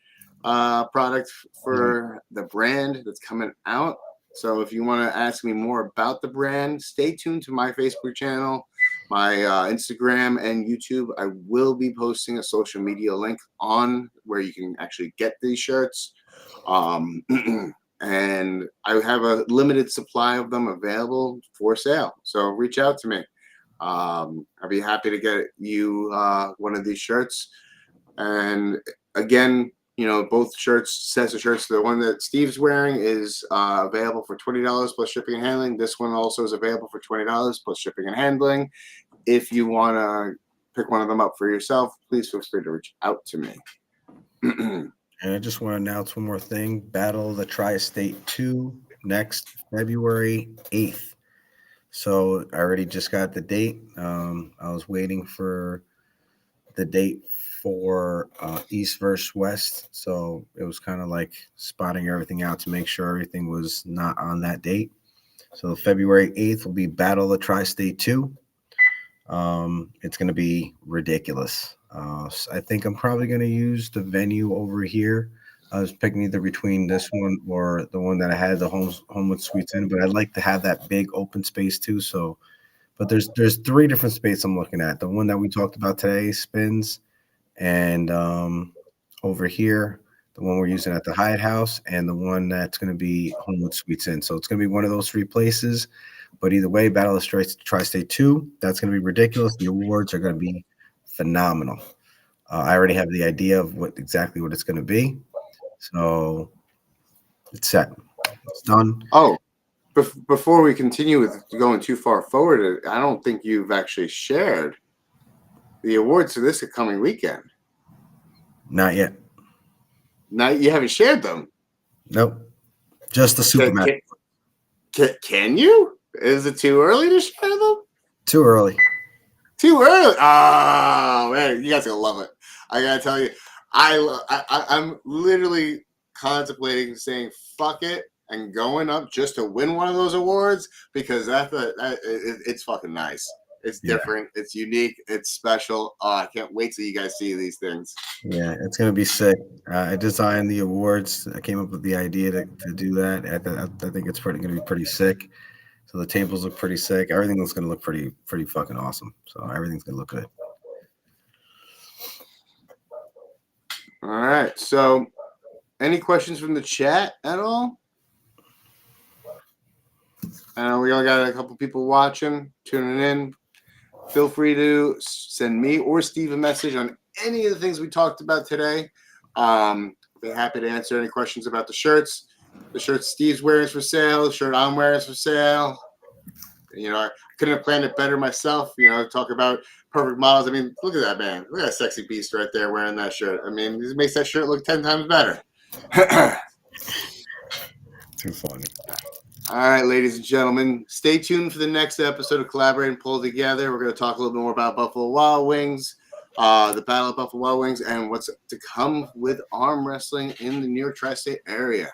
product for the brand that's coming out. So if you want to ask me more about the brand, stay tuned to my Facebook channel, my Instagram and YouTube. I will be posting a social media link on where you can actually get these shirts. And I have a limited supply of them available for sale. So reach out to me. I'd be happy to get you one of these shirts. And again, both sets of shirts. The one that Steve's wearing is available for $20 plus shipping and handling. This one also is available for $20 plus shipping and handling. If you want to pick one of them up for yourself, please feel free to reach out to me. And I just want to announce one more thing. Battle of the Tri-State 2 next February 8th. So I already just got the date. I was waiting for the date for East versus West. So it was kind of like spotting everything out to make sure everything was not on that date. So February 8th will be Battle of the Tri-State 2. It's going to be ridiculous. I think I'm probably going to use the venue over here. I was picking either between this one or the one that I had the Homewood Suites in, but I'd like to have that big open space too. So, but there's 3 different spaces I'm looking at. The one that we talked about today, Spins, and over here, the one we're using at the Hyatt House, and the one that's going to be Homewood Suites in. So it's going to be one of those 3 places. But either way, Battle of the Tri-State 2, that's going to be ridiculous. The awards are going to be phenomenal. I already have the idea of exactly what it's going to be. So it's set. It's done. Oh, before we continue with going too far forward, I don't think you've actually shared the awards for this coming weekend. Not yet. You haven't shared them? Nope. Just the super match. Can you? Is it too early to share them? Too early. Too early. Oh man, you guys are gonna love it. I gotta tell you, I'm literally contemplating saying fuck it and going up just to win one of those awards because it's fucking nice. It's different. Yeah. It's unique. It's special. Oh, I can't wait till you guys see these things. Yeah, it's gonna be sick. I designed the awards. I came up with the idea to do that. I think it's gonna be pretty sick. So the tables look pretty sick. Everything is gonna look pretty fucking awesome. So everything's gonna look good. All right. So, any questions from the chat at all? We only got a couple people watching, tuning in. Feel free to send me or Steve a message on any of the things we talked about today. Be happy to answer any questions about the shirts. The shirt Steve's wearing is for sale. The shirt I'm wearing is for sale. I couldn't have planned it better myself. Talk about perfect models. I mean, look at that man. Look at that sexy beast right there wearing that shirt. I mean, it makes that shirt look 10 times better. Too funny. All right, ladies and gentlemen, stay tuned for the next episode of Collaborate and Pull Together. We're going to talk a little bit more about Buffalo Wild Wings, the Battle of Buffalo Wild Wings, and what's to come with arm wrestling in the New York Tri-State area.